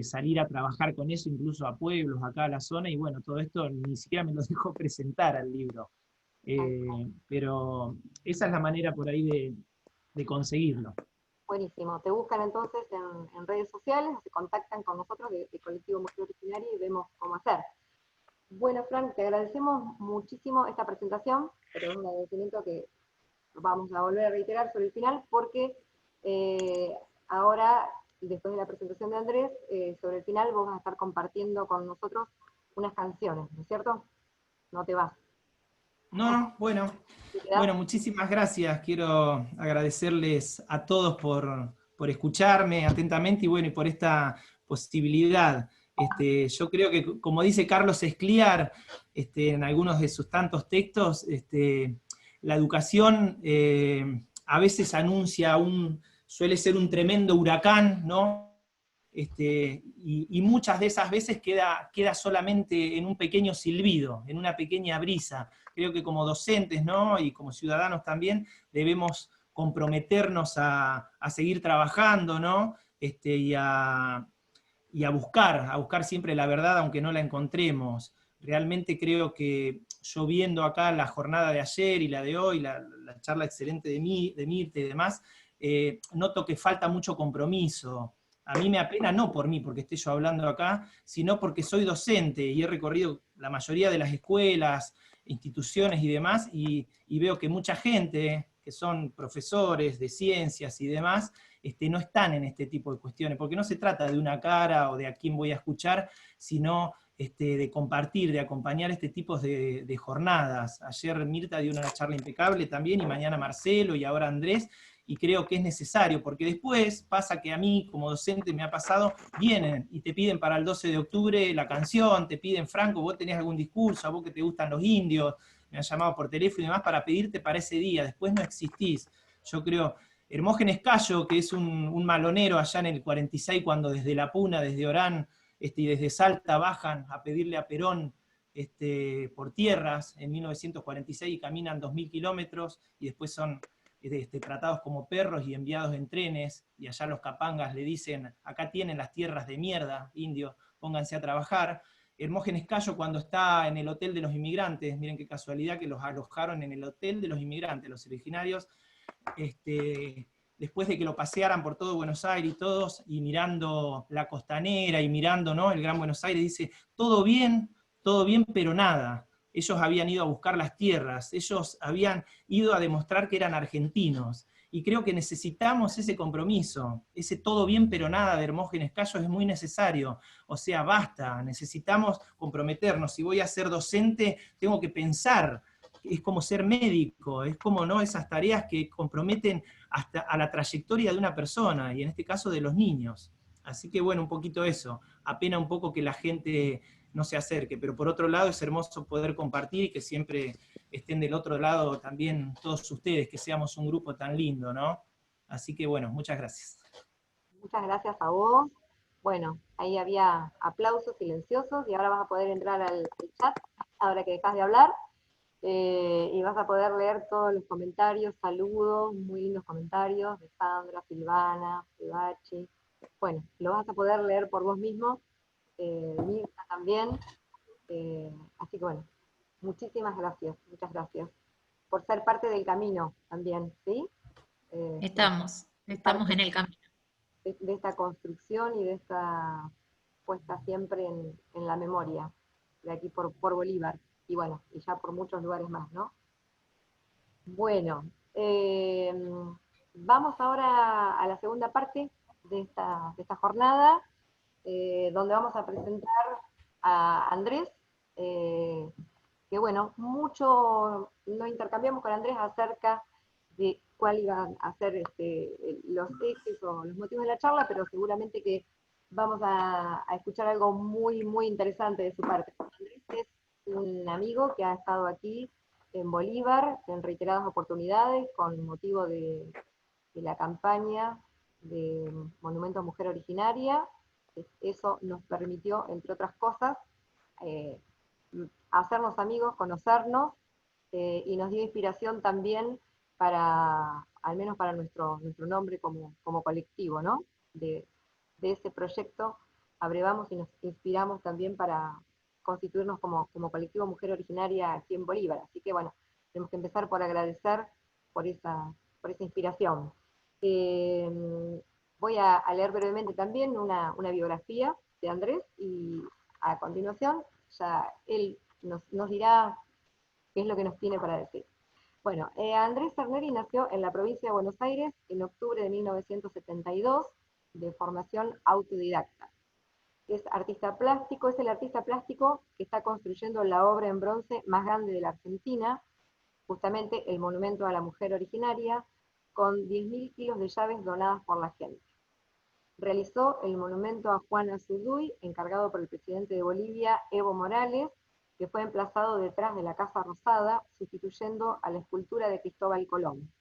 salir a trabajar con eso, incluso a pueblos, acá a la zona, y bueno, todo esto ni siquiera me lo dejó presentar al libro. Pero esa es la manera por ahí de conseguirlo. Buenísimo. Te buscan entonces en redes sociales, se contactan con nosotros de Colectivo Mujer Originaria y vemos cómo hacer. Bueno, Fran, te agradecemos muchísimo esta presentación, pero es un agradecimiento que vamos a volver a reiterar sobre el final, porque ahora, después de la presentación de Andrés, sobre el final vos vas a estar compartiendo con nosotros unas canciones, ¿no es cierto? No te vas. No, bueno, muchísimas gracias. Quiero agradecerles a todos por escucharme atentamente, y bueno, y por esta posibilidad. Yo creo que, como dice Carlos Escliar, en algunos de sus tantos textos, la educación a veces suele ser un tremendo huracán, ¿no? Y muchas de esas veces queda solamente en un pequeño silbido, en una pequeña brisa. Creo que como docentes, ¿no?, y como ciudadanos también, debemos comprometernos a seguir trabajando, ¿no?, y a buscar siempre la verdad, aunque no la encontremos. Realmente creo que yo, viendo acá la jornada de ayer y la de hoy, la charla excelente de Mirta y demás, noto que falta mucho compromiso. A mí me apena, no por mí, porque esté yo hablando acá, sino porque soy docente y he recorrido la mayoría de las escuelas, instituciones y demás, y veo que mucha gente, que son profesores de ciencias y demás, no están en este tipo de cuestiones, porque no se trata de una cara o de a quién voy a escuchar, sino de compartir, de acompañar este tipo de jornadas. Ayer Mirta dio una charla impecable también, y mañana Marcelo, y ahora Andrés, y creo que es necesario, porque después pasa que a mí, como docente, me ha pasado, vienen y te piden para el 12 de octubre la canción, te piden, Franco, vos tenés algún discurso, a vos que te gustan los indios, me han llamado por teléfono y demás para pedirte para ese día, después no existís. Yo creo, Hermógenes Cayo, que es un malonero allá en el 46, cuando desde La Puna, desde Orán, y desde Salta bajan a pedirle a Perón por tierras en 1946 y caminan 2000 kilómetros, y después son tratados como perros y enviados en trenes, y allá los capangas le dicen, acá tienen las tierras de mierda, indios, pónganse a trabajar. Hermógenes Cayo, cuando está en el Hotel de los Inmigrantes, miren qué casualidad que los alojaron en el Hotel de los Inmigrantes, los originarios, después de que lo pasearan por todo Buenos Aires y todos, y mirando la costanera y mirando, ¿no?, el Gran Buenos Aires, dice, todo bien, pero nada. Ellos habían ido a buscar las tierras, ellos habían ido a demostrar que eran argentinos, y creo que necesitamos ese compromiso, ese todo bien pero nada de Hermógenes Cayo es muy necesario. O sea, basta, necesitamos comprometernos. Si voy a ser docente, tengo que pensar, es como ser médico, es como, ¿no?, esas tareas que comprometen hasta a la trayectoria de una persona, y en este caso de los niños. Así que bueno, un poquito eso, apena un poco que la gente no se acerque, pero por otro lado es hermoso poder compartir, y que siempre estén del otro lado también todos ustedes, que seamos un grupo tan lindo, ¿no? Así que bueno, muchas gracias. Muchas gracias a vos. Bueno, ahí había aplausos silenciosos y ahora vas a poder entrar al chat, ahora que dejas de hablar, y vas a poder leer todos los comentarios, saludos, muy lindos comentarios de Sandra, Silvana, Ebachi. Bueno, lo vas a poder leer por vos mismo, Mirta también. Así que bueno, muchísimas gracias, muchas gracias por ser parte del camino también, ¿sí? Estamos en el camino. De esta construcción y de esta puesta siempre en la memoria, de aquí por Bolívar, y bueno, y ya por muchos lugares más, ¿no? Bueno, vamos ahora a la segunda parte de esta jornada, donde vamos a presentar a Andrés, que bueno, mucho no intercambiamos con Andrés acerca de cuál iban a ser los ejes o los motivos de la charla, pero seguramente que vamos a escuchar algo muy, muy interesante de su parte. Andrés es un amigo que ha estado aquí en Bolívar en reiteradas oportunidades con motivo de la campaña de Monumento a Mujer Originaria. Eso nos permitió, entre otras cosas, eh, hacernos amigos, conocernos, y nos dio inspiración también para, al menos para nuestro nombre como colectivo, ¿no? De ese proyecto abrevamos y nos inspiramos también para constituirnos como colectivo Mujer Originaria aquí en Bolívar. Así que bueno, tenemos que empezar por agradecer por esa inspiración. Voy a leer brevemente también una biografía de Andrés y a continuación ya él nos dirá qué es lo que nos tiene para decir. Bueno, Andrés Cerneri nació en la provincia de Buenos Aires en octubre de 1972, de formación autodidacta. Es artista plástico, es el artista plástico que está construyendo la obra en bronce más grande de la Argentina, justamente el Monumento a la Mujer Originaria, con 10.000 kilos de llaves donadas por la gente. Realizó el monumento a Juana Zurduy, encargado por el presidente de Bolivia, Evo Morales, que fue emplazado detrás de la Casa Rosada, sustituyendo a la escultura de Cristóbal Colón.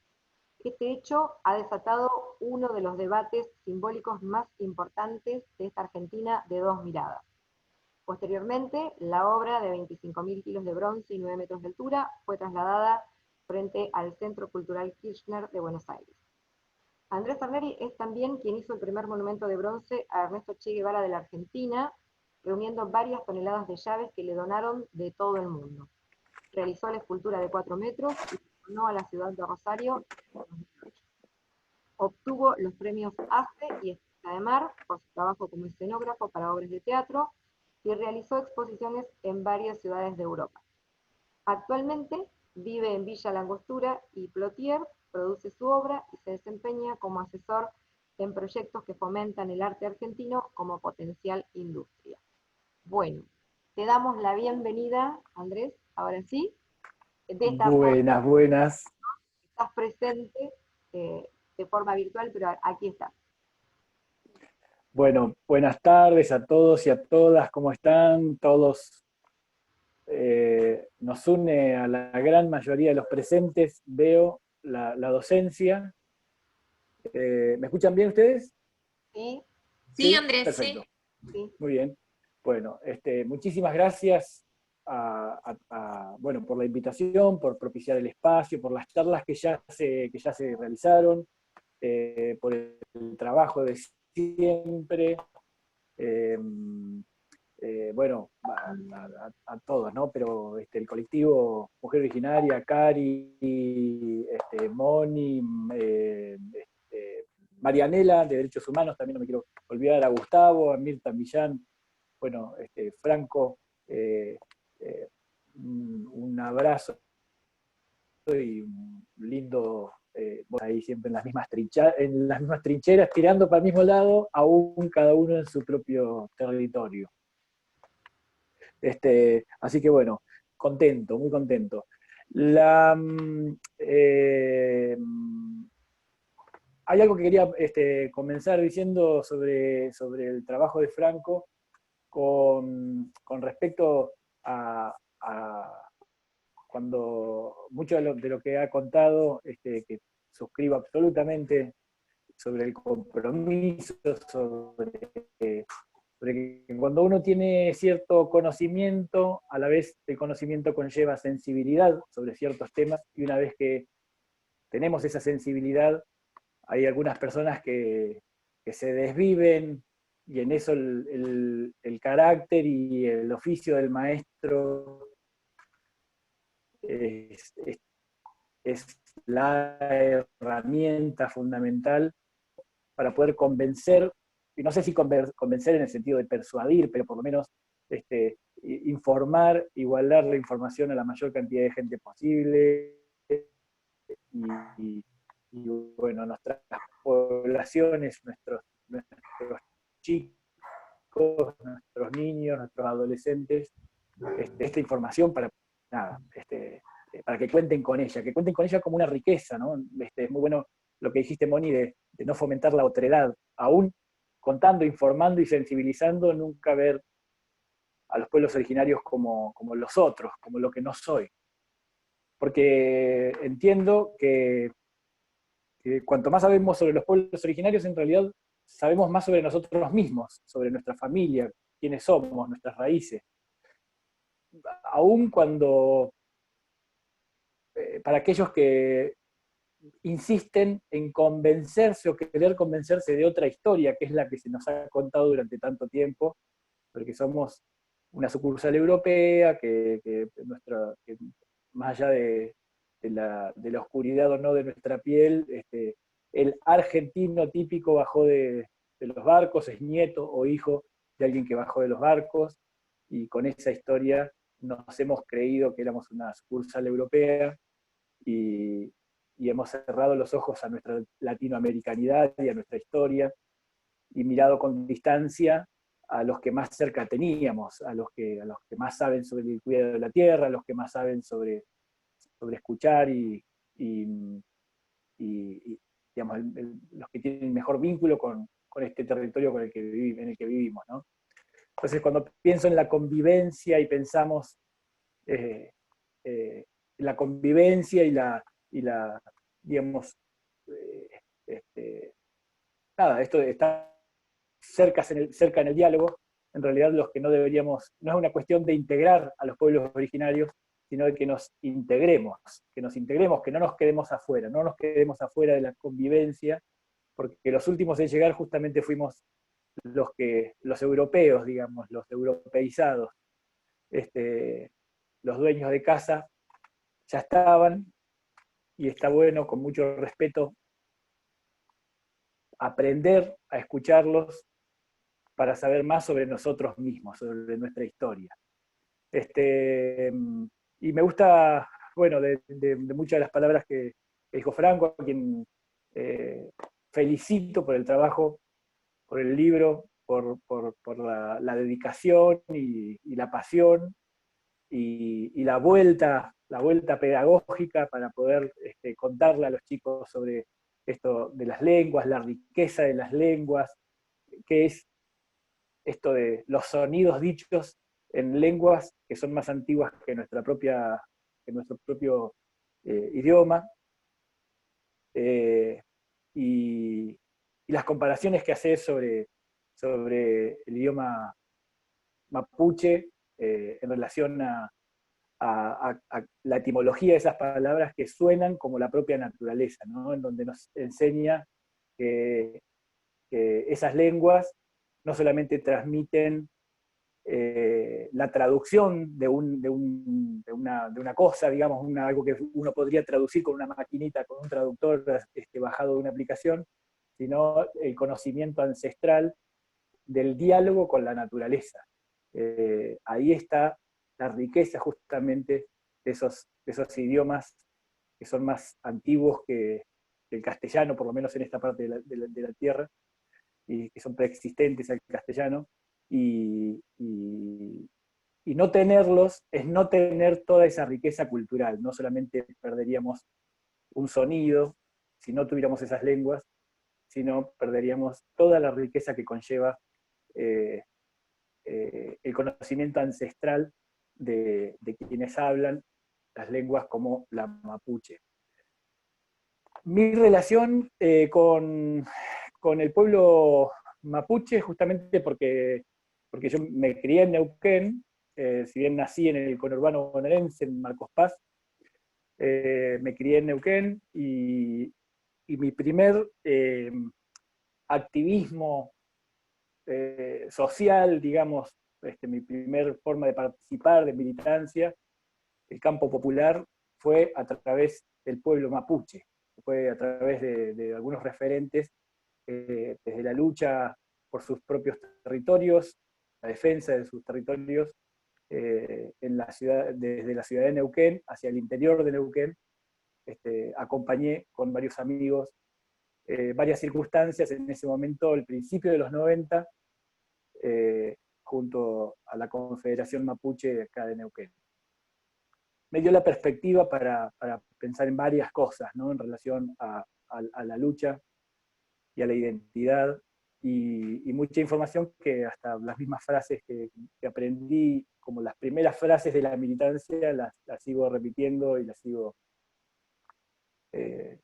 Este hecho ha desatado uno de los debates simbólicos más importantes de esta Argentina de dos miradas. Posteriormente, la obra de 25.000 kilos de bronce y 9 metros de altura fue trasladada frente al Centro Cultural Kirchner de Buenos Aires. Andrés Cerneri es también quien hizo el primer monumento de bronce a Ernesto Che Guevara de la Argentina, reuniendo varias toneladas de llaves que le donaron de todo el mundo. Realizó la escultura de 4 metros y donó a la ciudad de Rosario en 2008. Obtuvo los premios ACE y Estrella de Mar por su trabajo como escenógrafo para obras de teatro y realizó exposiciones en varias ciudades de Europa. Actualmente vive en Villa Langostura y Plotier, produce su obra y se desempeña como asesor en proyectos que fomentan el arte argentino como potencial industria. Bueno, te damos la bienvenida, Andrés, ahora sí. De esta Buenas, buenas. estás presente de forma virtual, pero aquí estás. Bueno, buenas tardes a todos y a todas, ¿cómo están? Todos nos une a la gran mayoría de los presentes, veo la docencia. ¿Me escuchan bien ustedes? Sí. Sí, Andrés, perfecto. Sí. Muy bien. Bueno, muchísimas gracias bueno, por la invitación, por propiciar el espacio, por las charlas que ya se realizaron, por el trabajo de siempre. Bueno, a todos, ¿no? Pero el colectivo Mujer Originaria, Cari, Moni, Marianela de Derechos Humanos, también no me quiero olvidar, a Gustavo, a Mirta Millán, bueno, Franco, un abrazo y un lindo, ahí siempre en las mismas trincheras, tirando para el mismo lado, aún cada uno en su propio territorio. Así que bueno, contento, muy contento. Hay algo que quería comenzar diciendo sobre el trabajo de Franco con respecto a cuando mucho de lo que ha contado, que suscribo absolutamente, sobre el compromiso, sobre que cuando uno tiene cierto conocimiento, a la vez el conocimiento conlleva sensibilidad sobre ciertos temas, y una vez que tenemos esa sensibilidad, hay algunas personas que se desviven, y en eso el carácter y el oficio del maestro es la herramienta fundamental para poder convencer, y no sé si convencer en el sentido de persuadir, pero por lo menos informar, igualar la información a la mayor cantidad de gente posible, y bueno, nuestras poblaciones, nuestros chicos, nuestros niños, nuestros adolescentes, esta información para, nada, para que cuenten con ella como una riqueza, ¿no? Es muy bueno lo que dijiste, Moni, de no fomentar la otredad, aún contando, informando y sensibilizando, nunca ver a los pueblos originarios como los otros, como lo que no soy. Porque entiendo que cuanto más sabemos sobre los pueblos originarios, en realidad sabemos más sobre nosotros mismos, sobre nuestra familia, quiénes somos, nuestras raíces. Aún cuando, para aquellos que insisten en convencerse o querer convencerse de otra historia, que es la que se nos ha contado durante tanto tiempo, porque somos una sucursal europea, que más allá de la oscuridad o no de nuestra piel, el argentino típico bajó de los barcos, es nieto o hijo de alguien que bajó de los barcos, y con esa historia nos hemos creído que éramos una sucursal europea, y hemos cerrado los ojos a nuestra latinoamericanidad y a nuestra historia, y mirado con distancia a los que más cerca teníamos, a los que más saben sobre el cuidado de la tierra, a los que más saben sobre escuchar y digamos, los que tienen mejor vínculo con este territorio en el que vivimos, ¿no? Entonces, cuando pienso en la convivencia y pensamos la convivencia y la digamos, nada, esto de estar cerca en el diálogo, en realidad los que no deberíamos, no es una cuestión de integrar a los pueblos originarios, sino de que nos integremos, que no nos quedemos afuera, no nos quedemos afuera de la convivencia, porque los últimos en llegar justamente fuimos los europeos, digamos, los europeizados. Los dueños de casa ya estaban, y está bueno, con mucho respeto, aprender a escucharlos para saber más sobre nosotros mismos, sobre nuestra historia. Y me gusta, bueno, de muchas de las palabras que dijo Franco, a quien felicito por el trabajo, por el libro, por la dedicación y la pasión, y la vuelta pedagógica para poder contarle a los chicos sobre esto de las lenguas, la riqueza de las lenguas, que es esto de los sonidos dichos en lenguas que son más antiguas que nuestro propio idioma, y las comparaciones que hace sobre el idioma mapuche en relación a la etimología de esas palabras que suenan como la propia naturaleza, ¿no? En donde nos enseña que esas lenguas no solamente transmiten la traducción de una cosa, digamos, algo que uno podría traducir con una maquinita, con un traductor bajado de una aplicación, sino el conocimiento ancestral del diálogo con la naturaleza. Ahí está la riqueza justamente de esos idiomas que son más antiguos que el castellano, por lo menos en esta parte de la tierra, y que son preexistentes al castellano, y no tenerlos es no tener toda esa riqueza cultural. No solamente perderíamos un sonido si no tuviéramos esas lenguas, sino perderíamos toda la riqueza que conlleva el conocimiento ancestral de quienes hablan, las lenguas como la mapuche. Mi relación con el pueblo mapuche, justamente porque yo me crié en Neuquén, si bien nací en el conurbano bonaerense, en Marcos Paz, me crié en Neuquén y mi primer activismo social, digamos, mi primer forma de participar, de militancia, el campo popular, fue a través del pueblo mapuche, fue a través de algunos referentes, desde la lucha por sus propios territorios, la defensa de sus territorios, en la ciudad, desde la ciudad de Neuquén hacia el interior de Neuquén. Acompañé con varios amigos varias circunstancias en ese momento, el principio de los 90, junto a la Confederación Mapuche de acá de Neuquén. Me dio la perspectiva para pensar en varias cosas, ¿no? En relación a la lucha y a la identidad, y mucha información que hasta las mismas frases que aprendí, como las primeras frases de la militancia, las sigo repitiendo y las sigo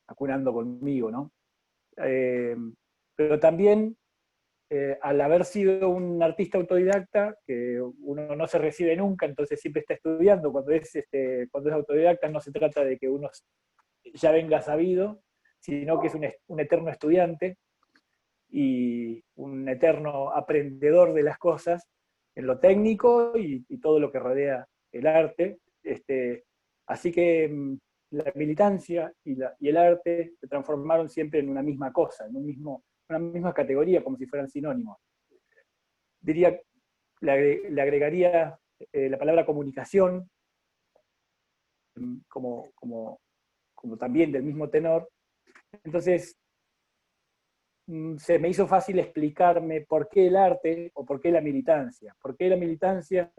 acunando conmigo, ¿no? Pero también, al haber sido un artista autodidacta, que uno no se recibe nunca, entonces siempre está estudiando. Cuando es autodidacta no se trata de que uno ya venga sabido, sino que es un eterno estudiante y un eterno aprendedor de las cosas en lo técnico y todo lo que rodea el arte. Así que la militancia y el arte se transformaron siempre en una misma cosa, en una misma categoría, como si fueran sinónimos. Diría, le agregaría la palabra comunicación, como también del mismo tenor. Entonces, se me hizo fácil explicarme por qué el arte o por qué la militancia. ¿Por qué la militancia?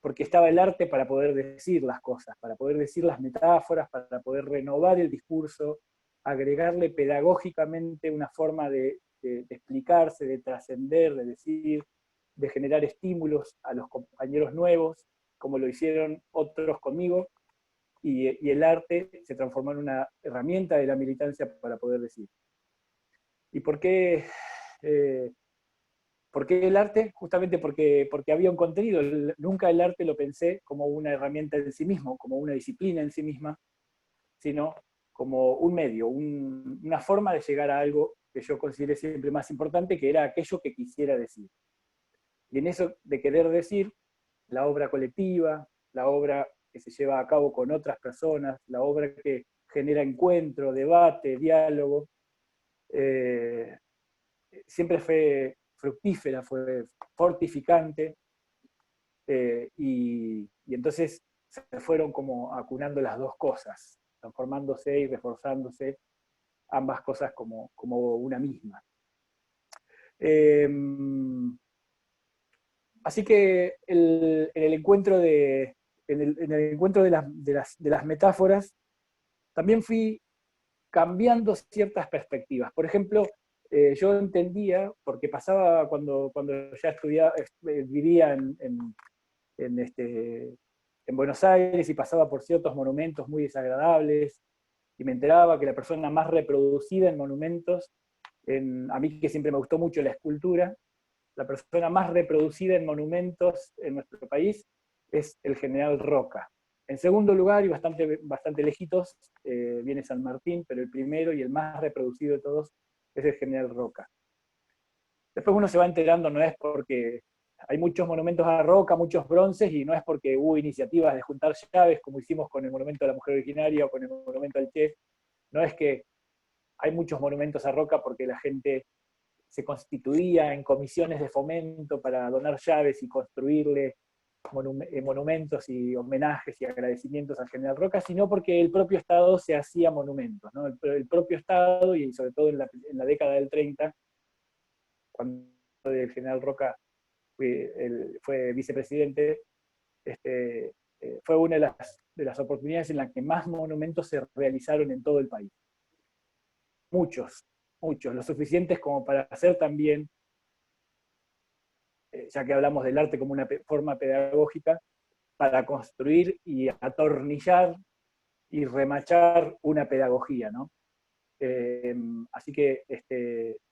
Porque estaba el arte para poder decir las cosas, para poder decir las metáforas, para poder renovar el discurso, agregarle pedagógicamente una forma de explicarse, de trascender, de decir, de generar estímulos a los compañeros nuevos, como lo hicieron otros conmigo, y el arte se transformó en una herramienta de la militancia para poder decir. ¿Y por qué el arte? Justamente porque había un contenido. Nunca el arte lo pensé como una herramienta en sí mismo, como una disciplina en sí misma, sino como un medio, una forma de llegar a algo que yo consideré siempre más importante, que era aquello que quisiera decir. Y en eso de querer decir, la obra colectiva, la obra que se lleva a cabo con otras personas, la obra que genera encuentro, debate, diálogo, siempre fue fructífera, fue fortificante, y entonces se fueron como acunando las dos cosas, transformándose y reforzándose ambas cosas como una misma. Así que en el encuentro de las metáforas, también fui cambiando ciertas perspectivas. Por ejemplo, yo entendía, porque pasaba cuando ya vivía en Buenos Aires y pasaba por ciertos monumentos muy desagradables, y me enteraba que la persona más reproducida en monumentos, a mí que siempre me gustó mucho la escultura, la persona más reproducida en monumentos en nuestro país es el general Roca. En segundo lugar, y bastante lejitos, viene San Martín, pero el primero y el más reproducido de todos es el general Roca. Después uno se va enterando, no es porque hay muchos monumentos a Roca, muchos bronces, y no es porque hubo iniciativas de juntar llaves, como hicimos con el monumento a la mujer originaria o con el monumento al Che. No es que hay muchos monumentos a Roca porque la gente se constituía en comisiones de fomento para donar llaves y construirle monumentos y homenajes y agradecimientos al general Roca, sino porque el propio Estado se hacía monumentos, ¿no? El propio Estado, y sobre todo en la década del 30, cuando el general Roca fue vicepresidente, fue una de las oportunidades en las que más monumentos se realizaron en todo el país. Muchos, lo suficientes como para hacer también, ya que hablamos del arte como una forma pedagógica, para construir y atornillar y remachar una pedagogía, ¿no? Así que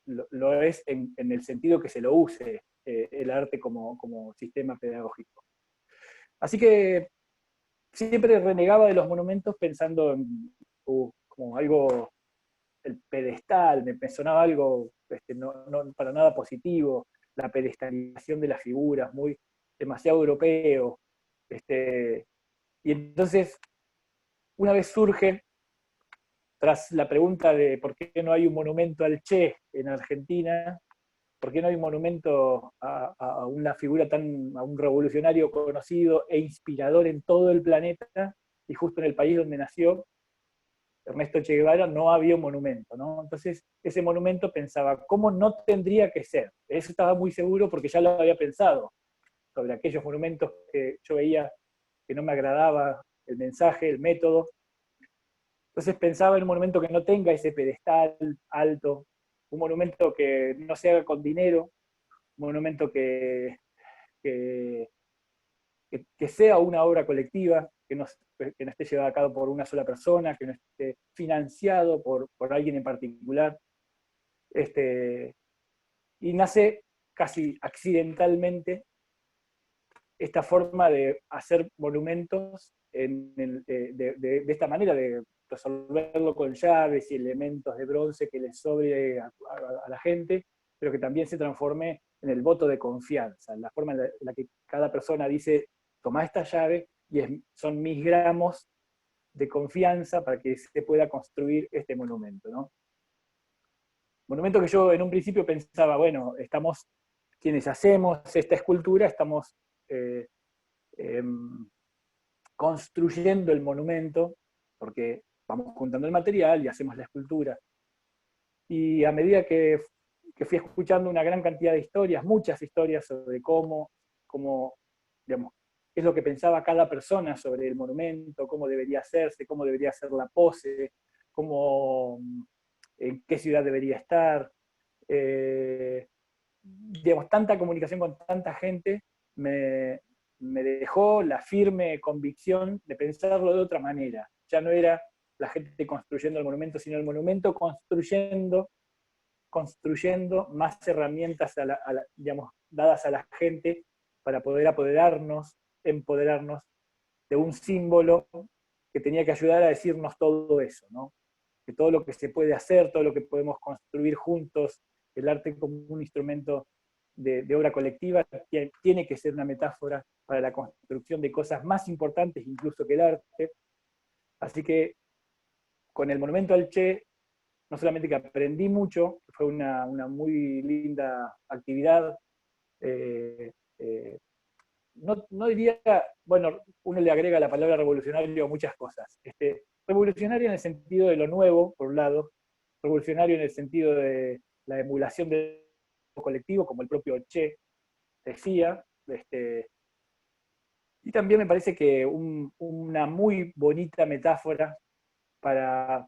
lo es en el sentido que se lo use el arte como sistema pedagógico. Así que siempre renegaba de los monumentos pensando en como algo, el pedestal, me sonaba algo no para nada positivo, la pedestalización de las figuras, demasiado europeo. Y entonces, una vez surge, tras la pregunta de por qué no hay un monumento al Che en Argentina, por qué no hay un monumento a una figura a un revolucionario conocido e inspirador en todo el planeta, y justo en el país donde nació Ernesto Che Guevara, no había un monumento, ¿no? Entonces, ese monumento pensaba, ¿cómo no tendría que ser? Eso estaba muy seguro porque ya lo había pensado, sobre aquellos monumentos que yo veía que no me agradaba el mensaje, el método. Entonces pensaba en un monumento que no tenga ese pedestal alto, un monumento que no se haga con dinero, un monumento que sea una obra colectiva, que no esté llevada a cabo por una sola persona, que no esté financiado por alguien en particular. Y nace casi accidentalmente esta forma de hacer monumentos de esta manera, de resolverlo con llaves y elementos de bronce que les sobre a la gente, pero que también se transforme en el voto de confianza, en la forma en la que cada persona dice, toma esta llave y son mis gramos de confianza para que se pueda construir este monumento, ¿no? Monumento que yo en un principio pensaba, bueno, estamos, quienes hacemos esta escultura, estamos construyendo el monumento, porque vamos juntando el material y hacemos la escultura. Y a medida que fui escuchando una gran cantidad de historias, muchas historias sobre cómo digamos, qué es lo que pensaba cada persona sobre el monumento, cómo debería hacerse, cómo debería ser la pose, en qué ciudad debería estar. Digamos, tanta comunicación con tanta gente me dejó la firme convicción de pensarlo de otra manera. Ya no era la gente construyendo el monumento, sino el monumento construyendo más herramientas digamos, dadas a la gente para poder empoderarnos de un símbolo que tenía que ayudar a decirnos todo eso, ¿no? Que todo lo que se puede hacer, todo lo que podemos construir juntos, el arte como un instrumento de obra colectiva, tiene que ser una metáfora para la construcción de cosas más importantes incluso que el arte. Así que con el monumento al Che, no solamente que aprendí mucho, fue una muy linda actividad, no diría, bueno, uno le agrega la palabra revolucionario a muchas cosas. Revolucionario en el sentido de lo nuevo, por un lado, revolucionario en el sentido de la emulación del colectivo, como el propio Che decía, y también me parece que una muy bonita metáfora para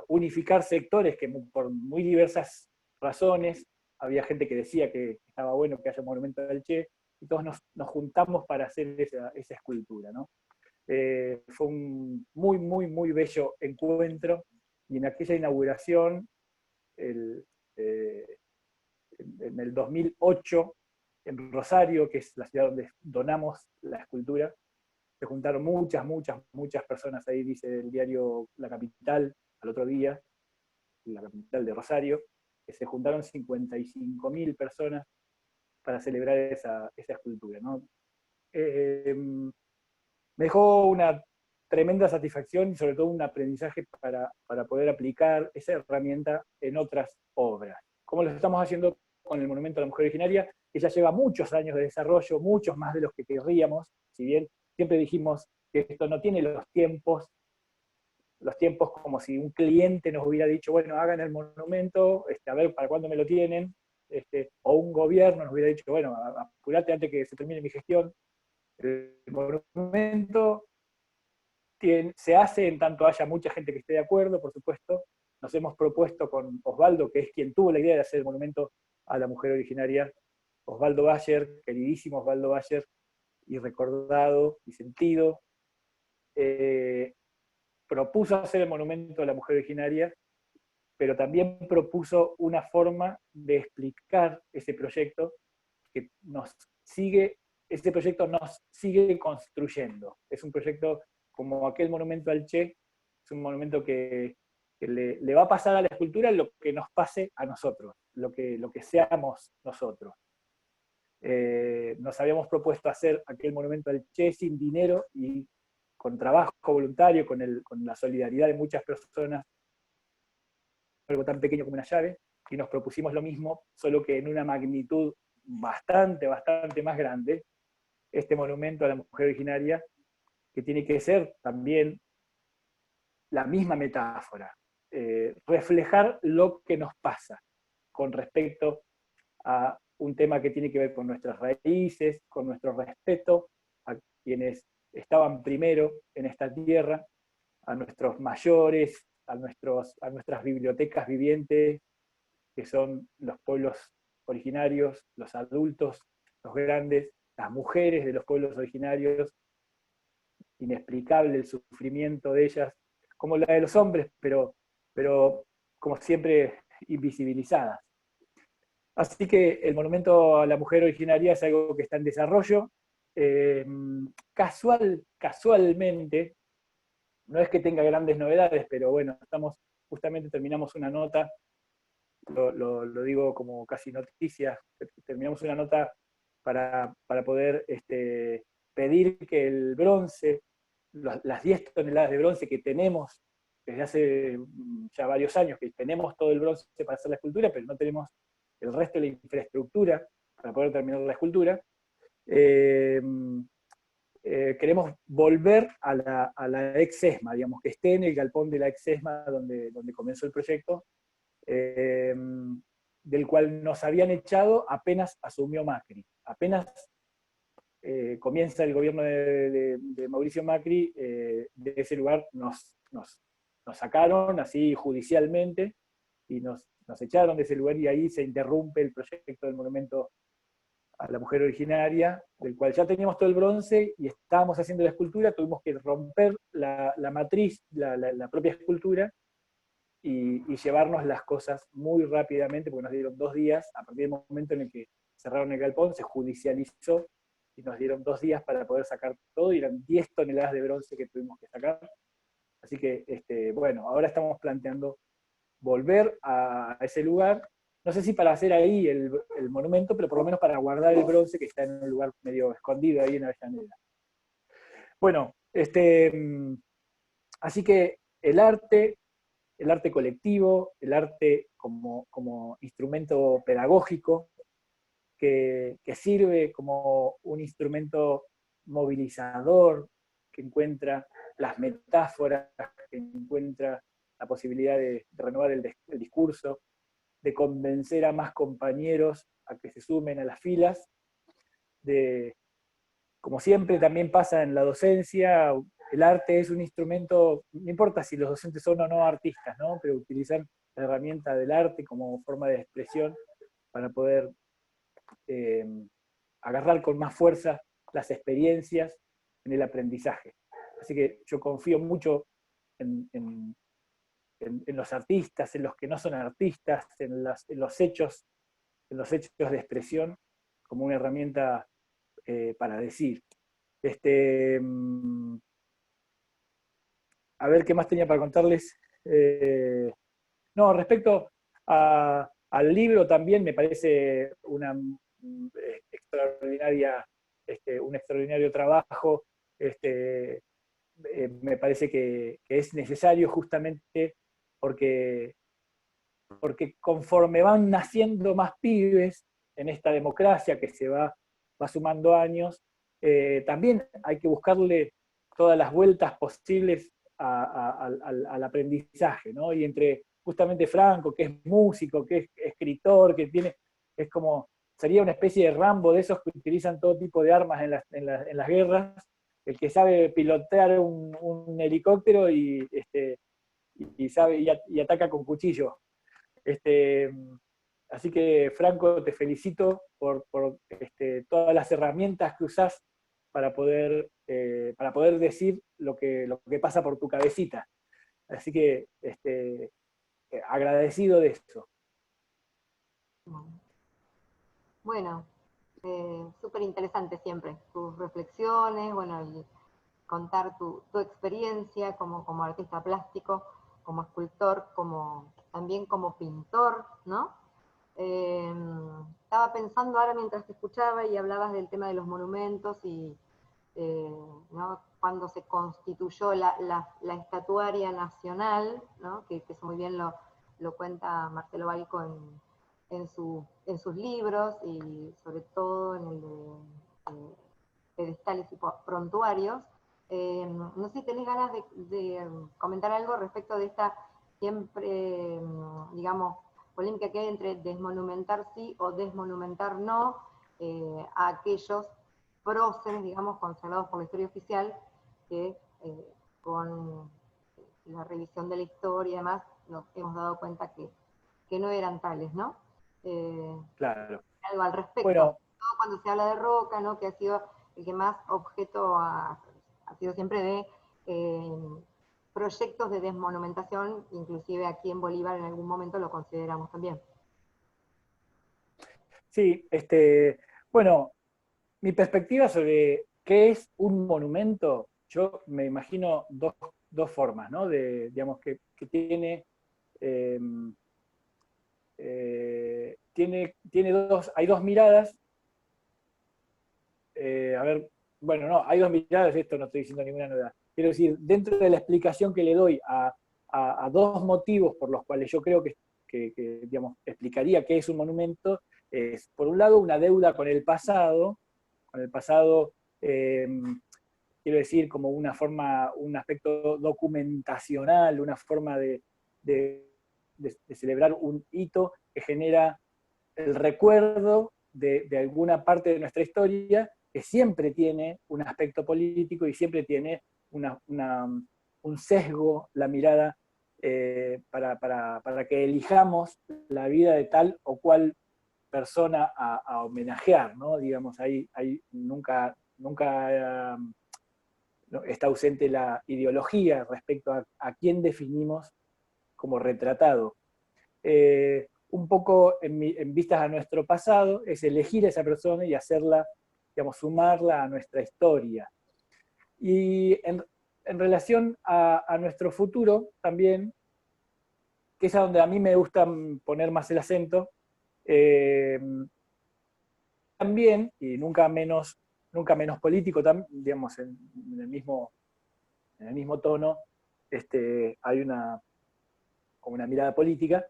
unificar sectores que por muy diversas razones, había gente que decía que estaba bueno que haya un monumento del Che, y todos nos juntamos para hacer esa escultura, ¿no? Fue un muy, muy, muy bello encuentro, y en aquella inauguración, en el 2008, en Rosario, que es la ciudad donde donamos la escultura, se juntaron muchas, muchas, muchas personas ahí, dice el diario La Capital, al otro día, la capital de Rosario, que se juntaron 55.000 personas para celebrar esa escultura, ¿no? Me dejó una tremenda satisfacción y sobre todo un aprendizaje para poder aplicar esa herramienta en otras obras. Como lo estamos haciendo con el Monumento a la Mujer Originaria, que ya lleva muchos años de desarrollo, muchos más de los que querríamos, si bien siempre dijimos que esto no tiene los tiempos como si un cliente nos hubiera dicho, bueno, hagan el monumento, a ver para cuándo me lo tienen, o un gobierno nos hubiera dicho, bueno, apurate antes que se termine mi gestión. El monumento se hace en tanto haya mucha gente que esté de acuerdo, por supuesto. Nos hemos propuesto con Osvaldo, que es quien tuvo la idea de hacer el monumento a la mujer originaria, Osvaldo Bayer, queridísimo Osvaldo Bayer, y recordado y sentido, propuso hacer el monumento a la mujer originaria, pero también propuso una forma de explicar ese proyecto que ese proyecto nos sigue construyendo. Es un proyecto como aquel monumento al Che, es un monumento que le va a pasar a la escultura lo que nos pase a nosotros, lo que seamos nosotros. Nos habíamos propuesto hacer aquel monumento al Che sin dinero y con trabajo voluntario, con la solidaridad de muchas personas, algo tan pequeño como una llave, y nos propusimos lo mismo, solo que en una magnitud bastante más grande, este monumento a la mujer originaria, que tiene que ser también la misma metáfora, reflejar lo que nos pasa con respecto a un tema que tiene que ver con nuestras raíces, con nuestro respeto a quienes estaban primero en esta tierra, a nuestros mayores, a nuestras bibliotecas vivientes, que son los pueblos originarios, los adultos, los grandes, las mujeres de los pueblos originarios, inexplicable el sufrimiento de ellas, como la de los hombres, pero como siempre invisibilizadas. Así que el monumento a la mujer originaria es algo que está en desarrollo. Casualmente, no es que tenga grandes novedades, pero bueno, justamente terminamos una nota, lo digo como casi noticia, terminamos una nota para poder pedir que el bronce, las 10 toneladas de bronce que tenemos desde hace ya varios años, que tenemos todo el bronce para hacer la escultura, pero no tenemos el resto de la infraestructura para poder terminar la escultura, queremos volver a la ex ESMA, digamos, que esté en el galpón de la ex ESMA donde comenzó el proyecto, del cual nos habían echado apenas asumió Macri. Apenas comienza el gobierno de Mauricio Macri, de ese lugar nos sacaron así judicialmente y nos echaron de ese lugar, y ahí se interrumpe el proyecto del monumento a la mujer originaria, del cual ya teníamos todo el bronce y estábamos haciendo la escultura. Tuvimos que romper la matriz, la propia escultura, y llevarnos las cosas muy rápidamente, porque nos dieron 2 días, a partir del momento en el que cerraron el galpón, se judicializó, y nos dieron 2 días para poder sacar todo, y eran 10 toneladas de bronce que tuvimos que sacar. Así que, bueno, ahora estamos planteando volver a ese lugar, no sé si para hacer ahí el monumento, pero por lo menos para guardar el bronce que está en un lugar medio escondido ahí en Avellaneda. Bueno, así que el arte colectivo, el arte como instrumento pedagógico, que sirve como un instrumento movilizador, que encuentra las metáforas, que encuentra la posibilidad de renovar el discurso, de convencer a más compañeros a que se sumen a las filas, como siempre también pasa en la docencia, el arte es un instrumento, no importa si los docentes son o no artistas, ¿no? Pero utilizan la herramienta del arte como forma de expresión para poder agarrar con más fuerza las experiencias en el aprendizaje. Así que yo confío mucho en los artistas, en los que no son artistas, en los hechos de expresión, como una herramienta para decir. A ver qué más tenía para contarles. No, respecto al libro también me parece un extraordinario trabajo. Me parece que es necesario justamente porque conforme van naciendo más pibes en esta democracia que se va sumando años, también hay que buscarle todas las vueltas posibles al aprendizaje, ¿no? Y entre justamente Franco, que es músico, que es escritor, sería una especie de Rambo de esos que utilizan todo tipo de armas en las guerras, el que sabe pilotear un helicóptero y ataca con cuchillo. Así que, Franco, te felicito por todas las herramientas que usás para poder decir lo que pasa por tu cabecita. Así que agradecido de eso. Bueno, súper interesante siempre, tus reflexiones, bueno, y contar tu experiencia como artista plástico, como escultor, también como pintor, ¿no? Estaba pensando ahora mientras te escuchaba y hablabas del tema de los monumentos y ¿no? Cuando se constituyó la estatuaria nacional, ¿no? que eso muy bien lo cuenta Marcelo Balco en sus libros y sobre todo en el de pedestales y prontuarios. No sé si tenés ganas de comentar algo respecto de esta siempre, digamos, polémica que hay entre desmonumentar sí o desmonumentar no a aquellos próceres, digamos, consagrados por la historia oficial, que con la revisión de la historia y demás nos hemos dado cuenta que no eran tales, ¿no? Claro. Algo al respecto. Bueno, todo cuando se habla de Roca, ¿no? Que ha sido el que más objeto ha sido siempre de proyectos de desmonumentación, inclusive aquí en Bolívar en algún momento lo consideramos también. sí, bueno, mi perspectiva sobre qué es un monumento, yo me imagino dos formas, ¿no? Digamos, que tiene, hay dos miradas. A ver, bueno, no, hay dos miradas, esto no estoy diciendo ninguna novedad. Quiero decir, dentro de la explicación que le doy a dos motivos por los cuales yo creo que digamos, explicaría qué es un monumento, es, por un lado, una deuda con el pasado, quiero decir, como una forma, un aspecto documentacional, una forma de celebrar un hito que genera el recuerdo de alguna parte de nuestra historia, que siempre tiene un aspecto político y siempre tiene un sesgo, la mirada, para que elijamos la vida de tal o cual persona a homenajear, ¿no? Digamos, ahí nunca está ausente la ideología respecto a quién definimos como retratado. Un poco en vistas a nuestro pasado, es elegir a esa persona y hacerla, digamos, sumarla a nuestra historia. Y en relación a nuestro futuro también, que es a donde a mí me gusta poner más el acento, también, y nunca menos político, digamos, en el mismo tono, hay como una mirada política.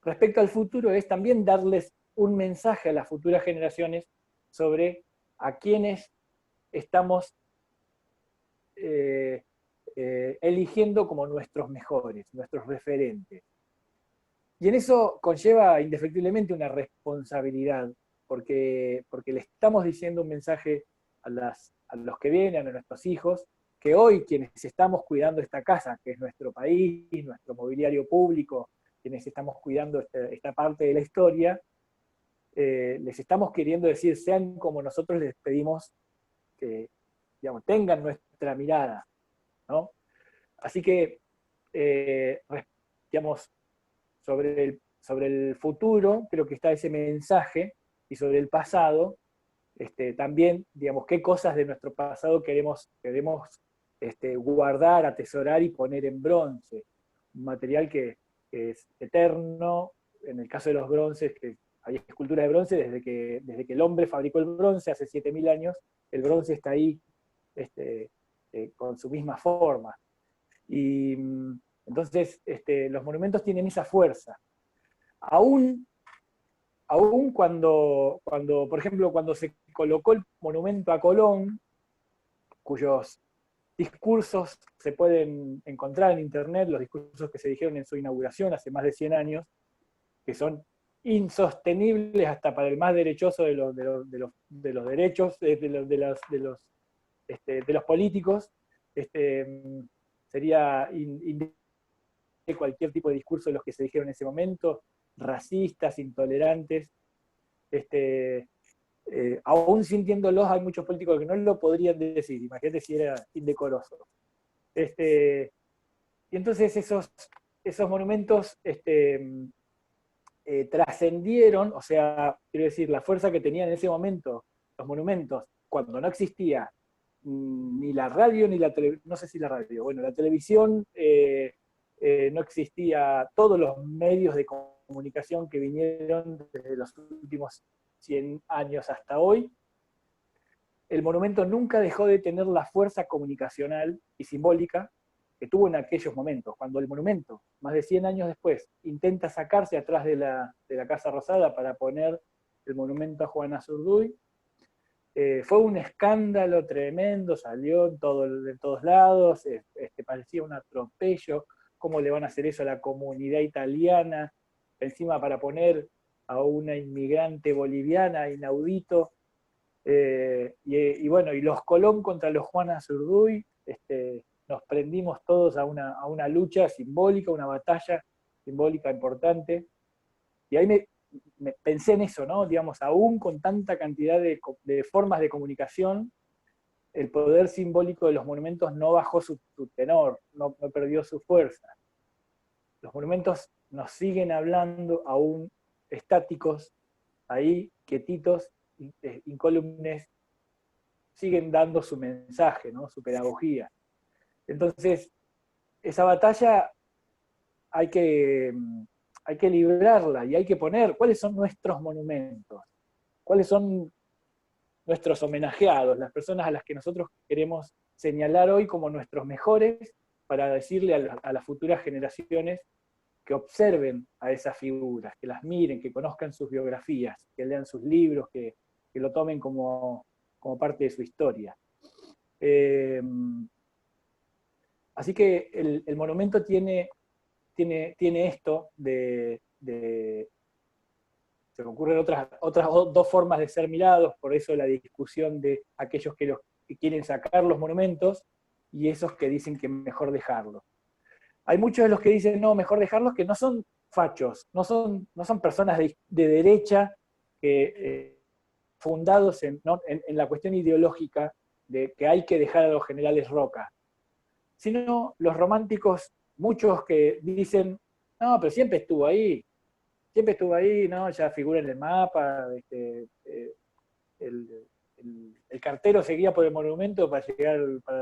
Respecto al futuro es también darles un mensaje a las futuras generaciones sobre a quienes estamos eligiendo como nuestros mejores, nuestros referentes. Y en eso conlleva indefectiblemente una responsabilidad, porque le estamos diciendo un mensaje a los que vienen, a nuestros hijos, que hoy quienes estamos cuidando esta casa, que es nuestro país, nuestro mobiliario público, quienes estamos cuidando esta parte de la historia, les estamos queriendo decir, sean como nosotros les pedimos que, digamos, tengan nuestra mirada, ¿no? Así que, digamos, sobre el futuro, creo que está ese mensaje, y sobre el pasado, también, digamos, qué cosas de nuestro pasado queremos guardar, atesorar y poner en bronce. Un material que es eterno, en el caso de los bronces, que hay esculturas de bronce desde que el hombre fabricó el bronce hace 7000 años, el bronce está ahí con su misma forma. Y entonces los monumentos tienen esa fuerza. Aún cuando, por ejemplo, cuando se colocó el monumento a Colón, cuyos discursos se pueden encontrar en internet, los discursos que se dijeron en su inauguración hace más de 100 años, que son insostenibles hasta para el más derechoso de los derechos, de los políticos, sería cualquier tipo de discurso de los que se dijeron en ese momento, racistas, intolerantes, aún sintiéndolos, hay muchos políticos que no lo podrían decir, imagínate si era indecoroso. Y entonces esos monumentos trascendieron, o sea, quiero decir, la fuerza que tenían en ese momento los monumentos, cuando no existía ni la radio ni la televisión, no sé si la radio, bueno, la televisión no existía, todos los medios de comunicación que vinieron desde los últimos 100 años hasta hoy, el monumento nunca dejó de tener la fuerza comunicacional y simbólica que tuvo en aquellos momentos. Cuando el monumento, más de 100 años después, intenta sacarse atrás de la Casa Rosada para poner el monumento a Juana Zurduy, fue un escándalo tremendo, salió de todos lados, parecía un atropello, ¿cómo le van a hacer eso a la comunidad italiana? Encima para poner a una inmigrante boliviana, inaudito, y bueno, y los Colón contra los Juana Zurduy, nos prendimos todos a una lucha simbólica, una batalla simbólica importante, y ahí me pensé en eso, ¿no? Digamos, aún con tanta cantidad de formas de comunicación, el poder simbólico de los monumentos no bajó su tenor, no perdió su fuerza. Los monumentos nos siguen hablando aún estáticos, ahí, quietitos, incólumes, siguen dando su mensaje, ¿no? Su pedagogía. Entonces, esa batalla hay que librarla y hay que poner cuáles son nuestros monumentos, cuáles son nuestros homenajeados, las personas a las que nosotros queremos señalar hoy como nuestros mejores para decirle a las futuras generaciones que observen a esas figuras, que las miren, que conozcan sus biografías, que lean sus libros, que lo tomen como parte de su historia. Así que el monumento tiene esto se me ocurren otras dos formas de ser mirados, por eso la discusión de aquellos que quieren sacar los monumentos y esos que dicen que mejor dejarlos. Hay muchos de los que dicen, no, mejor dejarlos, que no son fachos, no son personas de derecha fundados en la cuestión ideológica de que hay que dejar a los generales Roca, sino los románticos, muchos que dicen, no, pero siempre estuvo ahí, ¿no? Ya figura en el mapa, el cartero seguía por el monumento para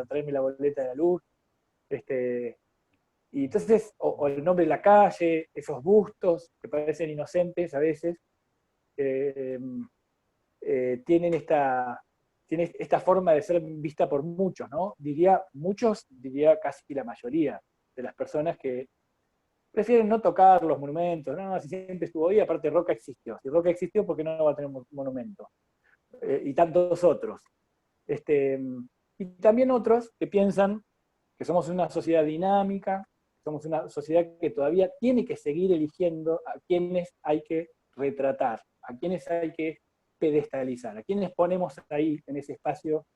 traerme la boleta de la luz, y entonces, o el nombre de la calle, esos bustos que parecen inocentes a veces, tienen esta forma de ser vista por muchos, ¿no? Diría casi la mayoría de las personas que prefieren no tocar los monumentos, no, si siempre estuvo ahí, aparte Roca existió. Si Roca existió, ¿por qué no va a tener un monumento? Y tantos otros. Y también otros que piensan que somos una sociedad dinámica, somos una sociedad que todavía tiene que seguir eligiendo a quienes hay que retratar, a quienes hay que pedestalizar, a quienes ponemos ahí en ese espacio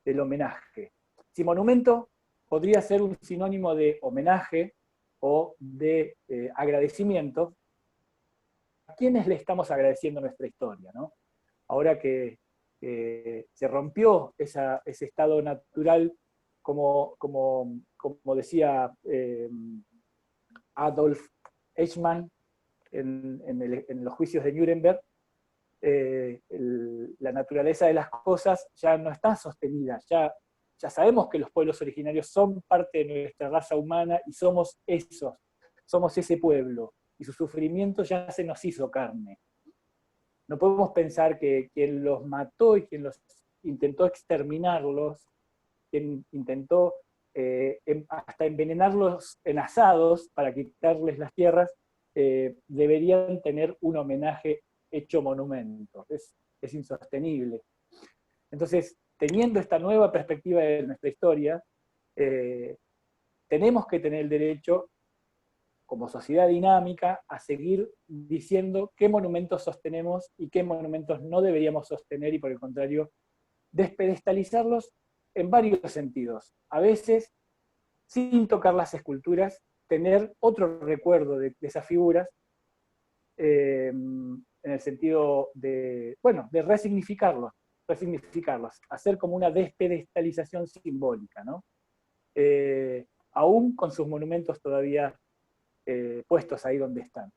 del homenaje. Si monumento podría ser un sinónimo de homenaje o de agradecimiento, ¿a quiénes le estamos agradeciendo nuestra historia, ¿no? Ahora que se rompió ese estado natural, como decía Adolf Eichmann en los juicios de Nuremberg, la naturaleza de las cosas ya no está sostenida, ya sabemos que los pueblos originarios son parte de nuestra raza humana y somos ese pueblo, y su sufrimiento ya se nos hizo carne. No podemos pensar que quien los mató y quien los intentó exterminarlos, quien intentó hasta envenenarlos en asados para quitarles las tierras, deberían tener un homenaje hecho monumento. Es insostenible. Entonces, teniendo esta nueva perspectiva de nuestra historia, tenemos que tener el derecho, como sociedad dinámica, a seguir diciendo qué monumentos sostenemos y qué monumentos no deberíamos sostener, y por el contrario, despedestalizarlos en varios sentidos. A veces, sin tocar las esculturas, tener otro recuerdo de esas figuras, en en el sentido de, bueno, de resignificarlos, hacer como una despedestalización simbólica, ¿no? Aún con sus monumentos todavía puestos ahí donde están.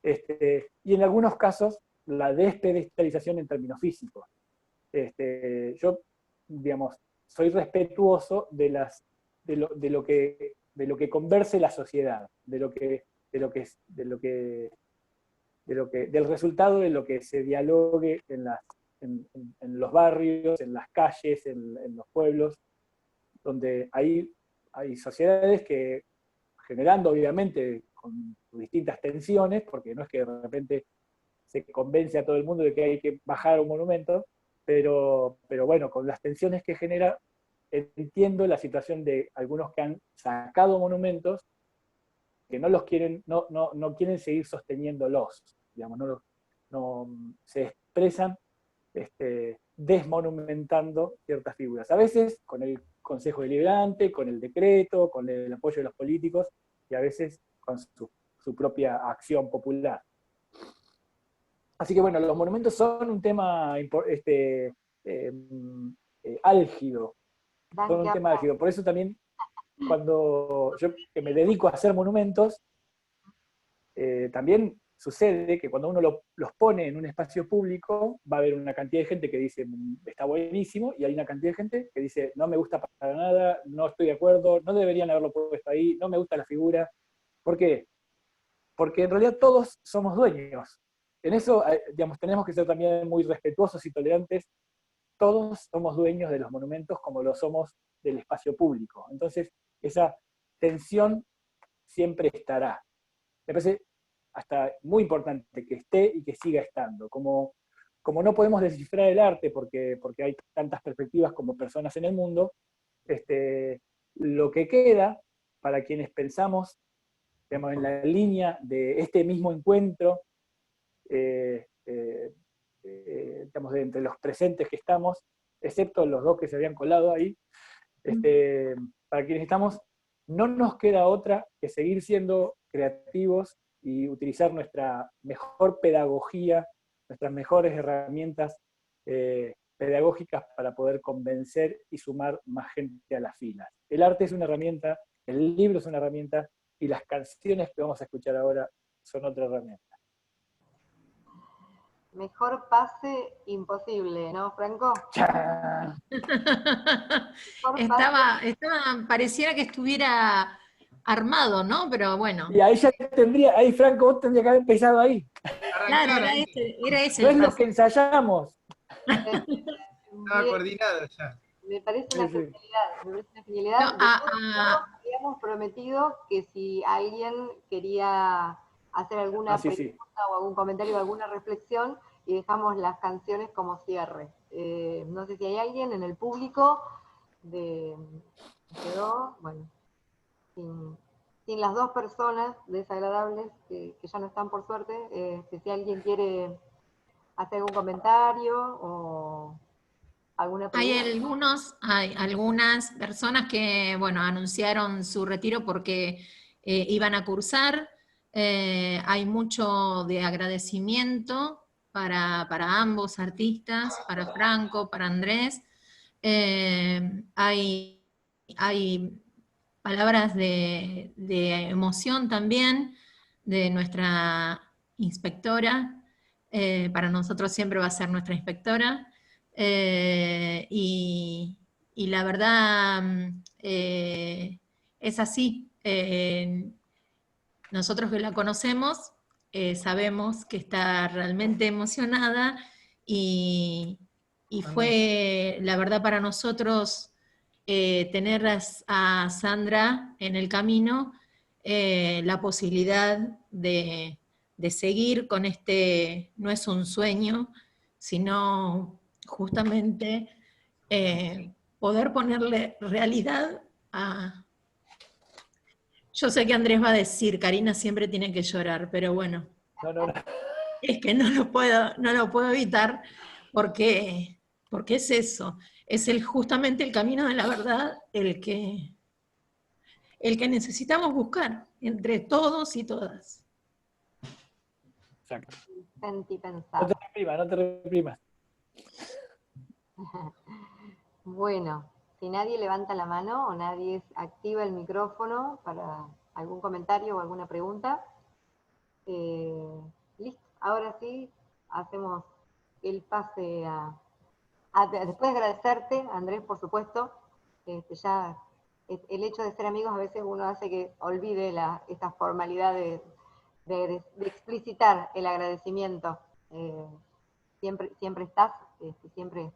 Y en algunos casos, la despedestalización en términos físicos. Yo, digamos, soy respetuoso del converse la sociedad, del resultado de lo que se dialogue en los barrios, en las calles, en los pueblos, donde hay sociedades que, generando obviamente con distintas tensiones, porque no es que de repente se convence a todo el mundo de que hay que bajar un monumento, pero bueno, con las tensiones que genera, entiendo la situación de algunos que han sacado monumentos que no los quieren, no quieren seguir sosteniéndolos, digamos, no se expresan desmonumentando ciertas figuras. A veces con el Consejo Deliberante, con el decreto, con el apoyo de los políticos, y a veces con su propia acción popular. Así que bueno, los monumentos son un tema álgido. Son un tema álgido. Por eso también, cuando yo que me dedico a hacer monumentos, también sucede que cuando uno los pone en un espacio público, va a haber una cantidad de gente que dice, está buenísimo, y hay una cantidad de gente que dice, no me gusta para nada, no estoy de acuerdo, no deberían haberlo puesto ahí, no me gusta la figura. ¿Por qué? Porque en realidad todos somos dueños. En eso, digamos, tenemos que ser también muy respetuosos y tolerantes. Todos somos dueños de los monumentos como lo somos del espacio público. Entonces, esa tensión siempre estará. Me parece hasta muy importante que esté y que siga estando. Como no podemos descifrar el arte porque hay tantas perspectivas como personas en el mundo, lo que queda para quienes pensamos, digamos, en la línea de este mismo encuentro, digamos, de entre los presentes que estamos, excepto los dos que se habían colado ahí, para quienes estamos, no nos queda otra que seguir siendo creativos y utilizar nuestra mejor pedagogía, nuestras mejores herramientas pedagógicas para poder convencer y sumar más gente a las filas. El arte es una herramienta, el libro es una herramienta, y las canciones que vamos a escuchar ahora son otra herramienta. Mejor pase imposible, ¿no, Franco? Pareciera que estuviera armado, ¿no? Pero bueno. Y ahí Franco, vos tendrías que haber empezado ahí. Claro, era ese. No es lo que ensayamos. Estaba coordinado ya. Me parece una genialidad. Habíamos prometido que si alguien quería hacer alguna pregunta o algún comentario o alguna reflexión, y dejamos las canciones como cierre. No sé si hay alguien en el público quedó, bueno, sin las dos personas desagradables que ya no están por suerte, si alguien quiere hacer algún comentario o alguna pregunta. Hay algunas personas que, bueno, anunciaron su retiro porque iban a cursar. Hay mucho de agradecimiento para ambos artistas, para Franco, para Andrés. Hay palabras de emoción también de nuestra inspectora. Para nosotros siempre va a ser nuestra inspectora. Y la verdad es así. Nosotros que la conocemos sabemos que está realmente emocionada y fue la verdad para nosotros tener a Sandra en el camino, la posibilidad de seguir con no es un sueño, sino justamente poder ponerle realidad a... Yo sé que Andrés va a decir, Karina siempre tiene que llorar, pero bueno, no. Es que no lo puedo evitar porque es eso, es justamente el camino de la verdad el que necesitamos buscar entre todos y todas. Exacto. Sentí pensar. No te reprimas, no te reprimas. Bueno, si nadie levanta la mano o nadie activa el micrófono para algún comentario o alguna pregunta, listo. Ahora sí, hacemos el pase después de agradecerte, Andrés, por supuesto, ya el hecho de ser amigos a veces uno hace que olvide esta formalidad de explicitar el agradecimiento. Siempre estás, siempre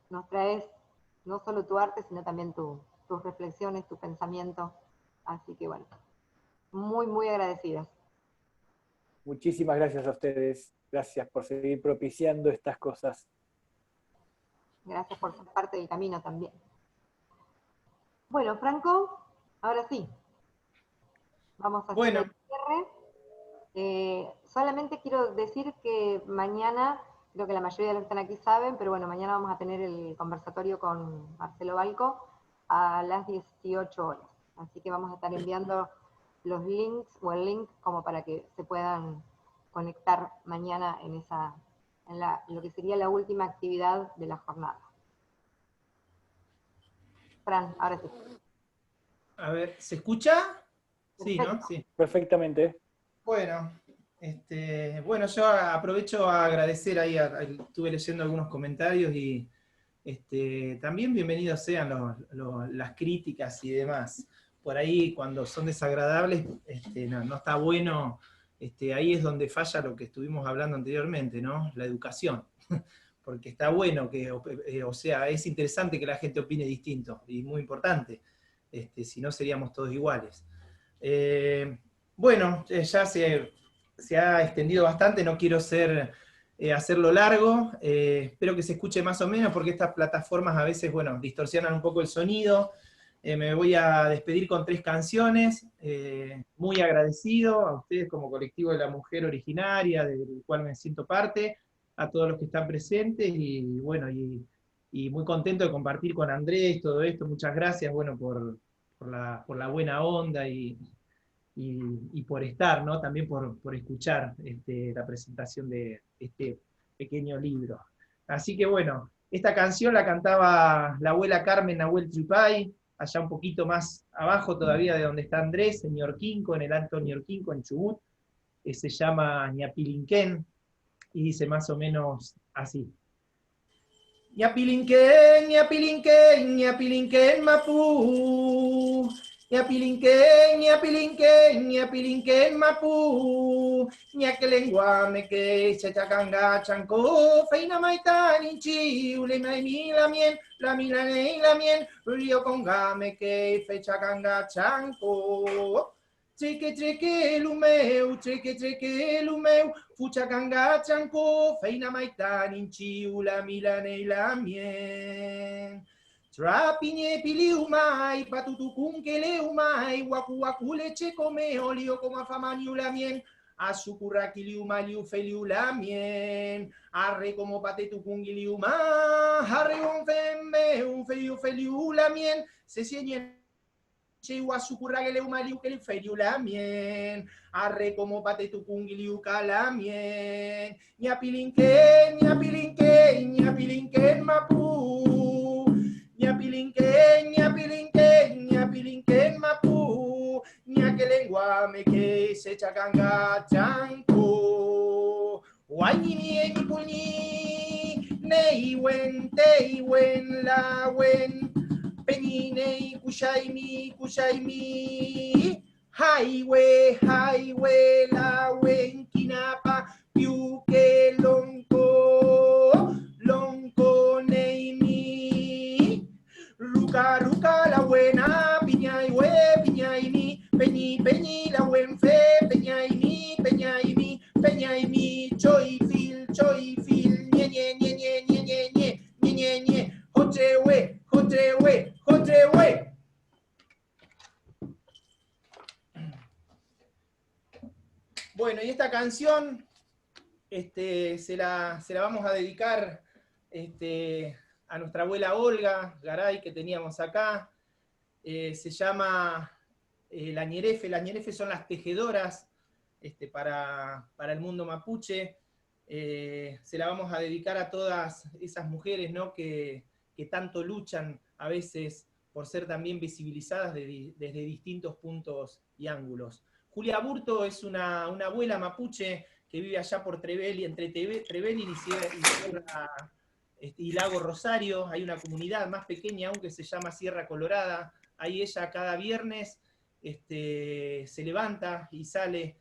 nos traes no solo tu arte, sino también tus reflexiones, tu pensamiento. Así que bueno, muy, muy agradecidas. Muchísimas gracias a ustedes. Gracias por seguir propiciando estas cosas. Gracias por ser parte del camino también. Bueno, Franco, ahora sí. Vamos a hacer el cierre. Solamente quiero decir que mañana, creo que la mayoría de los que están aquí saben, pero bueno, mañana vamos a tener el conversatorio con Marcelo Balco a las 18 horas. Así que vamos a estar enviando los links o el link como para que se puedan conectar mañana en lo que sería la última actividad de la jornada. Fran, ahora sí. A ver, ¿se escucha? Sí, Perfecto. ¿no? Sí. Perfectamente. Bueno, bueno, yo aprovecho a agradecer ahí, estuve leyendo algunos comentarios y también bienvenidos sean las críticas y demás. Por ahí cuando son desagradables, no está bueno, ahí es donde falla lo que estuvimos hablando anteriormente, ¿no? La educación. Porque está bueno que, o sea, es interesante que la gente opine distinto, y muy importante, si no seríamos todos iguales. Bueno, ya se ha extendido bastante, no quiero hacerlo largo, espero que se escuche más o menos, porque estas plataformas a veces, bueno, distorsionan un poco el sonido. Me voy a despedir con 3 canciones, muy agradecido a ustedes como colectivo de la mujer originaria, del cual me siento parte, a todos los que están presentes, y bueno, y muy contento de compartir con Andrés todo esto. Muchas gracias, bueno, por la buena onda y por estar, ¿no? También por escuchar la presentación de este pequeño libro. Así que bueno, esta canción la cantaba la abuela Carmen Nahuel Tripay, allá un poquito más abajo todavía de donde está Andrés, en Ñorquinco, en el Alto Ñorquinco, en Chubut, se llama Ñapilinquén, y dice más o menos así. Ñapilinquén, Ñapilinquén, Ñapilinquén Mapú. Ñapilinquén, Ñapilinquén, Ñapilinquén Mapú. Ñaquelenguame que chachacanga chanco. Feina maitan inchi, ule maimi la mien, la milane la mien. Rio congame que fechacanga chanco. Trique, trique, lumeu, trique, trique, lumeu, fucha canga chanco, feina maitan inchi, ula milane la mien. Trapiñe piliumai, patutucun que leumai, waku waku leche come olio como afamaniu la mien. Asucurraqui liuma liu feliu la mien. Arre como patetucun liuma, arre un femme, un feliu la mien. Se sienien. Guasucurra que le umaliu que le feriu la mien, arre como pate tu cungiliu calamien, ñapilinquen, ñapilinquen, ñapilinquen mapu, ñapilinquen, ñapilinquen, ñapilinquen mapu, ña que lengua me que se chacanga chanco, guañini en mi puñi, neiwen, teiwen, la wen. Peñinei, Cuyaimi, Cuyaimi, Highway, Highway, la Wenquinapa, Piuque, Lonco, Lonco, Neimi, Ruca, Ruca, la buena, Piñaihue, Piñaimi, Peñi, Peñi, la buen fe, Peñaimi, Peñaimi, Peñaimi, Choifil, Choifil, ñe, ñe, ñe, ñe, ñe, ñe, ñe, ñe, ñe, ñe, Jochewe, Jochewe, Jochewe. Bueno, y esta canción se la vamos a dedicar a nuestra abuela Olga Garay, que teníamos acá. Se llama La Ñerefe. Las Ñerefe son las tejedoras para el mundo mapuche. se la vamos a dedicar a todas esas mujeres, ¿no?, que tanto luchan a veces por ser también visibilizadas desde distintos puntos y ángulos. Julia Aburto es una abuela mapuche que vive allá por Trevelin, entre Trevelin y Lago Rosario. Hay una comunidad más pequeña aún que se llama Sierra Colorada. Ahí ella cada viernes se levanta y sale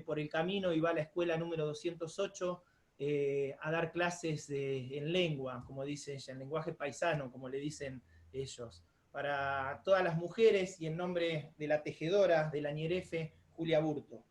por el camino y va a la escuela número 208 a dar clases en lengua, como dice ella, en lenguaje paisano, como le dicen ellos. Para todas las mujeres y en nombre de la tejedora de la Ñerefe, Julia Aburto.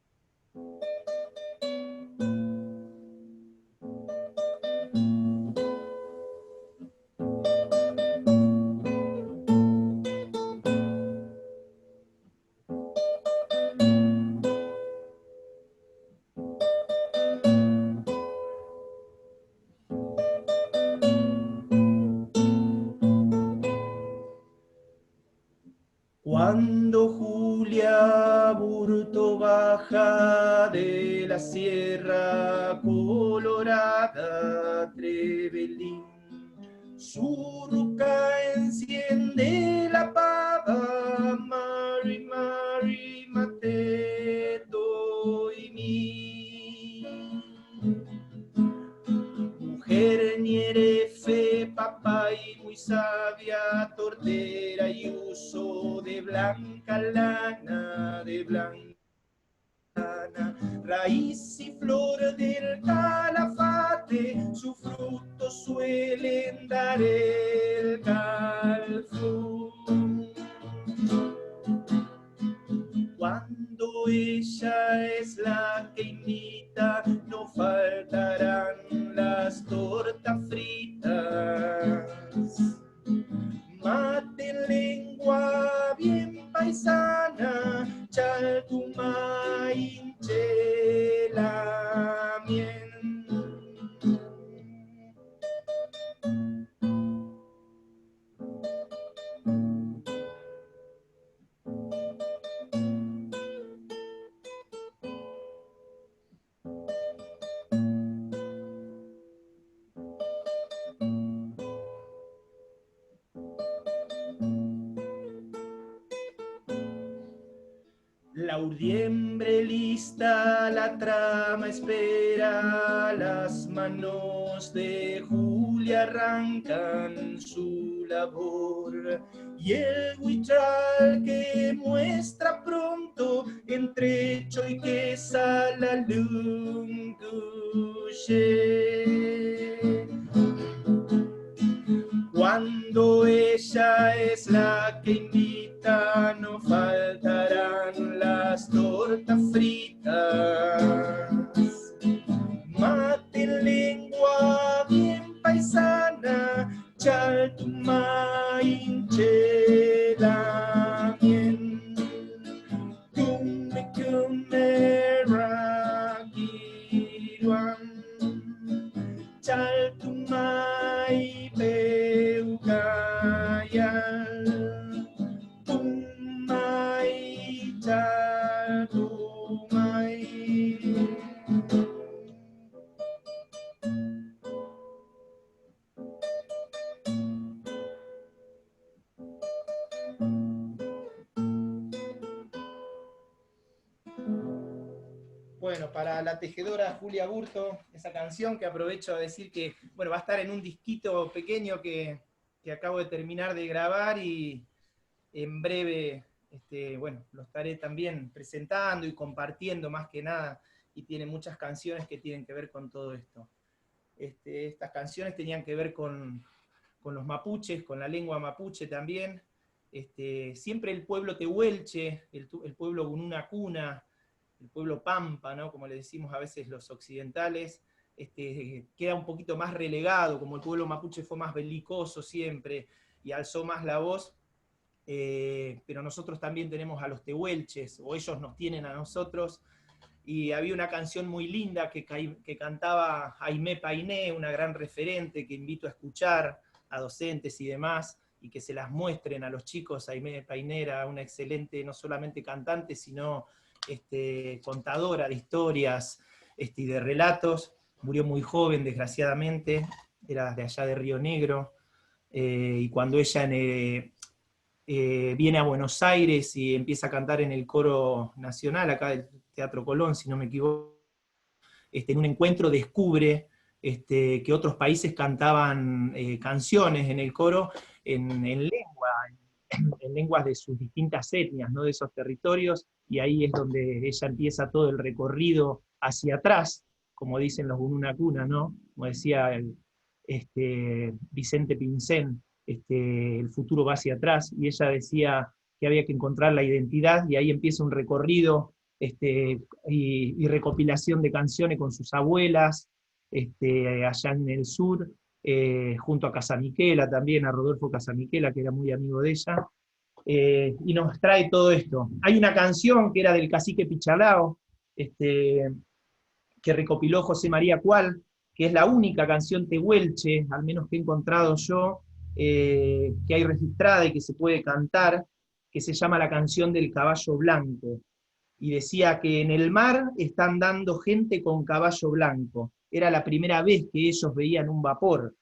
Cuando Julia Aburto baja de la Sierra Colorada, Trevelin, su ruca enciende la pava, Mari, Mari, Mateto y mi. Mujer Ñerefe, papá y muy sabia, tortera y uso de blanca lana, raíz y flor del calafate, su fruto suelen dar el calzón. Cuando ella es la que invita, no faltarán las tortas fritas. Mate, lengua bien paisana, chaltuma, hinchela, miel. La urdiembre lista, la trama espera, las manos de Julia arrancan su labor, y el huichal que muestra pronto entre Cho y que sala lunguye. Cuando ella es la que invita, no faltarán las tortas fritas. Mate, lengua bien paisana, chaltuma, hinchela, miel. Kume, kume, rakiruan, chaltuma y peucayal, tumay, chaltumay. Bueno, para la tejedora Julia Aburto, esa canción que aprovecho a decir que bueno, va a estar en un disquito pequeño que acabo de terminar de grabar y en breve bueno, lo estaré también presentando y compartiendo más que nada, y tiene muchas canciones que tienen que ver con todo esto. Estas canciones tenían que ver con los mapuches, con la lengua mapuche también. Siempre el pueblo tehuelche, el pueblo gununa cuna, el pueblo pampa, ¿no?, como le decimos a veces los occidentales, queda un poquito más relegado, como el pueblo mapuche fue más belicoso siempre y alzó más la voz, pero nosotros también tenemos a los tehuelches, o ellos nos tienen a nosotros, y había una canción muy linda que cantaba Aimé Painé, una gran referente que invito a escuchar a docentes y demás, y que se las muestren a los chicos. Aimé Painé era una excelente, no solamente cantante, sino contadora de historias y de relatos, murió muy joven, desgraciadamente, era de allá de Río Negro, y cuando ella viene a Buenos Aires y empieza a cantar en el coro nacional, acá del Teatro Colón, si no me equivoco, en un encuentro descubre que otros países cantaban canciones en el coro en lenguas de sus distintas etnias, ¿no? De esos territorios, y ahí es donde ella empieza todo el recorrido hacia atrás, como dicen los Gununacuna, ¿no? Como decía Vicente Pincén, el futuro va hacia atrás, y ella decía que había que encontrar la identidad, y ahí empieza un recorrido y recopilación de canciones con sus abuelas, allá en el sur, junto a Casamiquela también, a Rodolfo Casamiquela, que era muy amigo de ella, y nos trae todo esto. Hay una canción que era del cacique Pichalao, que recopiló José María Cual, que es la única canción tehuelche, al menos que he encontrado yo, que hay registrada y que se puede cantar, que se llama La canción del caballo blanco. Y decía que en el mar están dando gente con caballo blanco. Era la primera vez que ellos veían un vapor.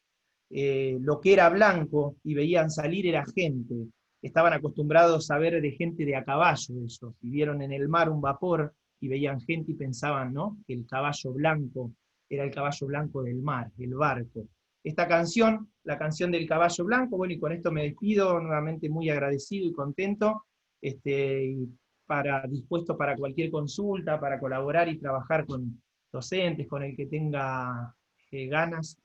Lo que era blanco y veían salir era gente. Estaban acostumbrados a ver de gente de a caballo ellos, y vieron en el mar un vapor y veían gente y pensaban, ¿no?, que el caballo blanco era el caballo blanco del mar, el barco. Esta canción, la canción del caballo blanco, bueno, y con esto me despido, nuevamente muy agradecido y contento, y dispuesto para cualquier consulta, para colaborar y trabajar con docentes, con el que tenga ganas.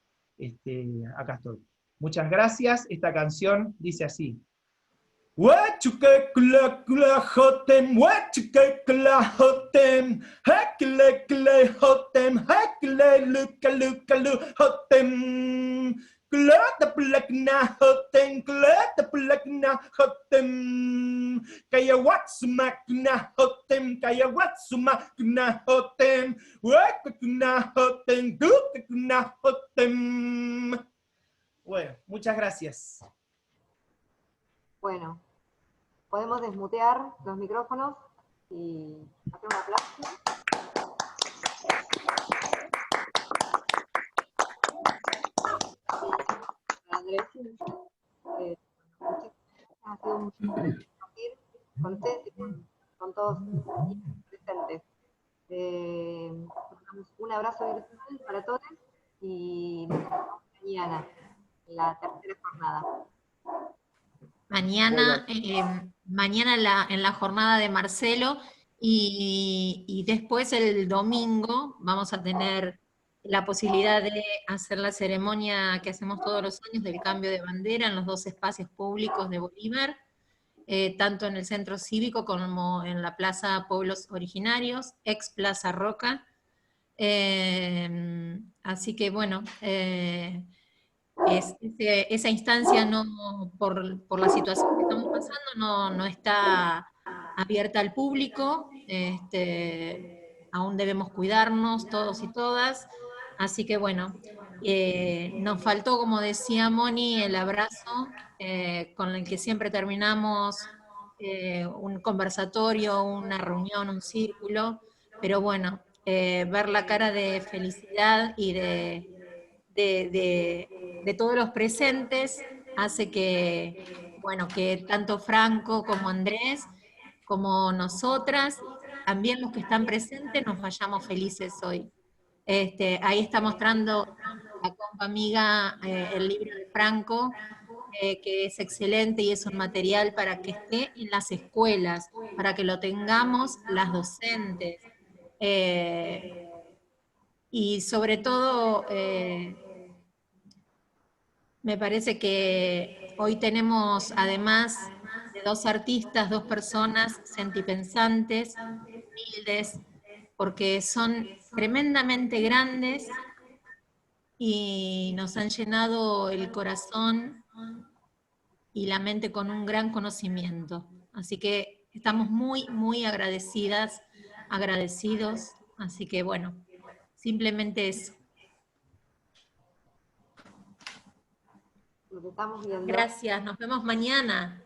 Acá estoy. Muchas gracias. Esta canción dice así. Bueno, muchas gracias. Bueno, podemos desmutear los micrófonos y hacer un aplauso. Andrés, ha sido un compartir con ustedes y con todos los presentes. Un abrazo virtual para todos y nos vemos mañana en la tercera jornada. Mañana, mañana en la jornada de Marcelo, y después el domingo vamos a tener la posibilidad de hacer la ceremonia que hacemos todos los años del cambio de bandera en los dos espacios públicos de Bolívar, tanto en el Centro Cívico como en la Plaza Pueblos Originarios, ex Plaza Roca. Así que bueno, esa instancia no, por la situación que estamos pasando, no está abierta al público, aún debemos cuidarnos todos y todas, así que bueno, nos faltó, como decía Moni, el abrazo con el que siempre terminamos un conversatorio, una reunión, un círculo, pero bueno, ver la cara de felicidad y de todos los presentes hace que, bueno, que tanto Franco como Andrés, como nosotras, también los que están presentes, nos vayamos felices hoy. Ahí está mostrando la compa amiga el libro de Franco, que es excelente y es un material para que esté en las escuelas, para que lo tengamos las docentes. Y sobre todo, me parece que hoy tenemos, además de dos artistas, dos personas sentipensantes, humildes, porque son tremendamente grandes y nos han llenado el corazón y la mente con un gran conocimiento. Así que estamos muy, muy agradecidas, agradecidos. Así que bueno, simplemente eso. Nos estamos viendo. Gracias, nos vemos mañana.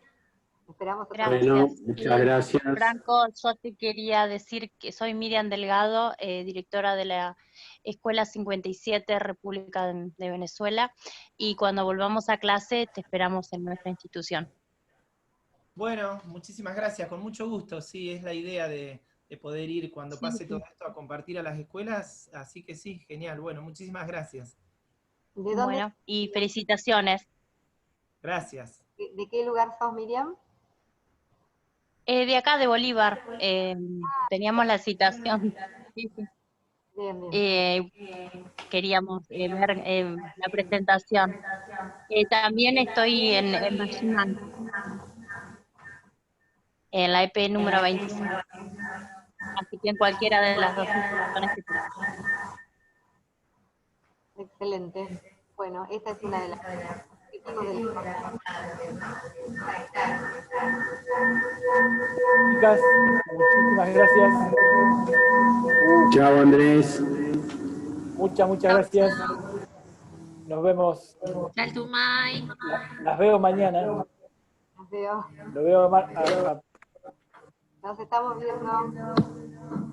esperamos otra Gracias. vez. Bueno, muchas gracias. Franco, yo te quería decir que soy Miriam Delgado, directora de la Escuela 57 República de Venezuela, y cuando volvamos a clase te esperamos en nuestra institución. Bueno, muchísimas gracias, con mucho gusto. Sí, es la idea de poder ir cuando Sí, pase sí. todo esto a compartir a las escuelas, así que sí, genial. Bueno, muchísimas gracias. ¿De dónde, Bueno, y felicitaciones. Gracias. de qué lugar sos, Miriam? De acá de Bolívar, teníamos la citación. Sí, sí. Bien, bien. Queríamos ver la presentación. También estoy en Machimán, en la EP número 25. Así que en cualquiera de las dos instituciones que tenemos. Excelente. Bueno, esta es una de las objetivos del Chicas, muchísimas gracias. Chao, Andrés. Muchas gracias. Nos vemos. Chaltumay. Las veo mañana. Nos veo. Lo veo Nos estamos viendo.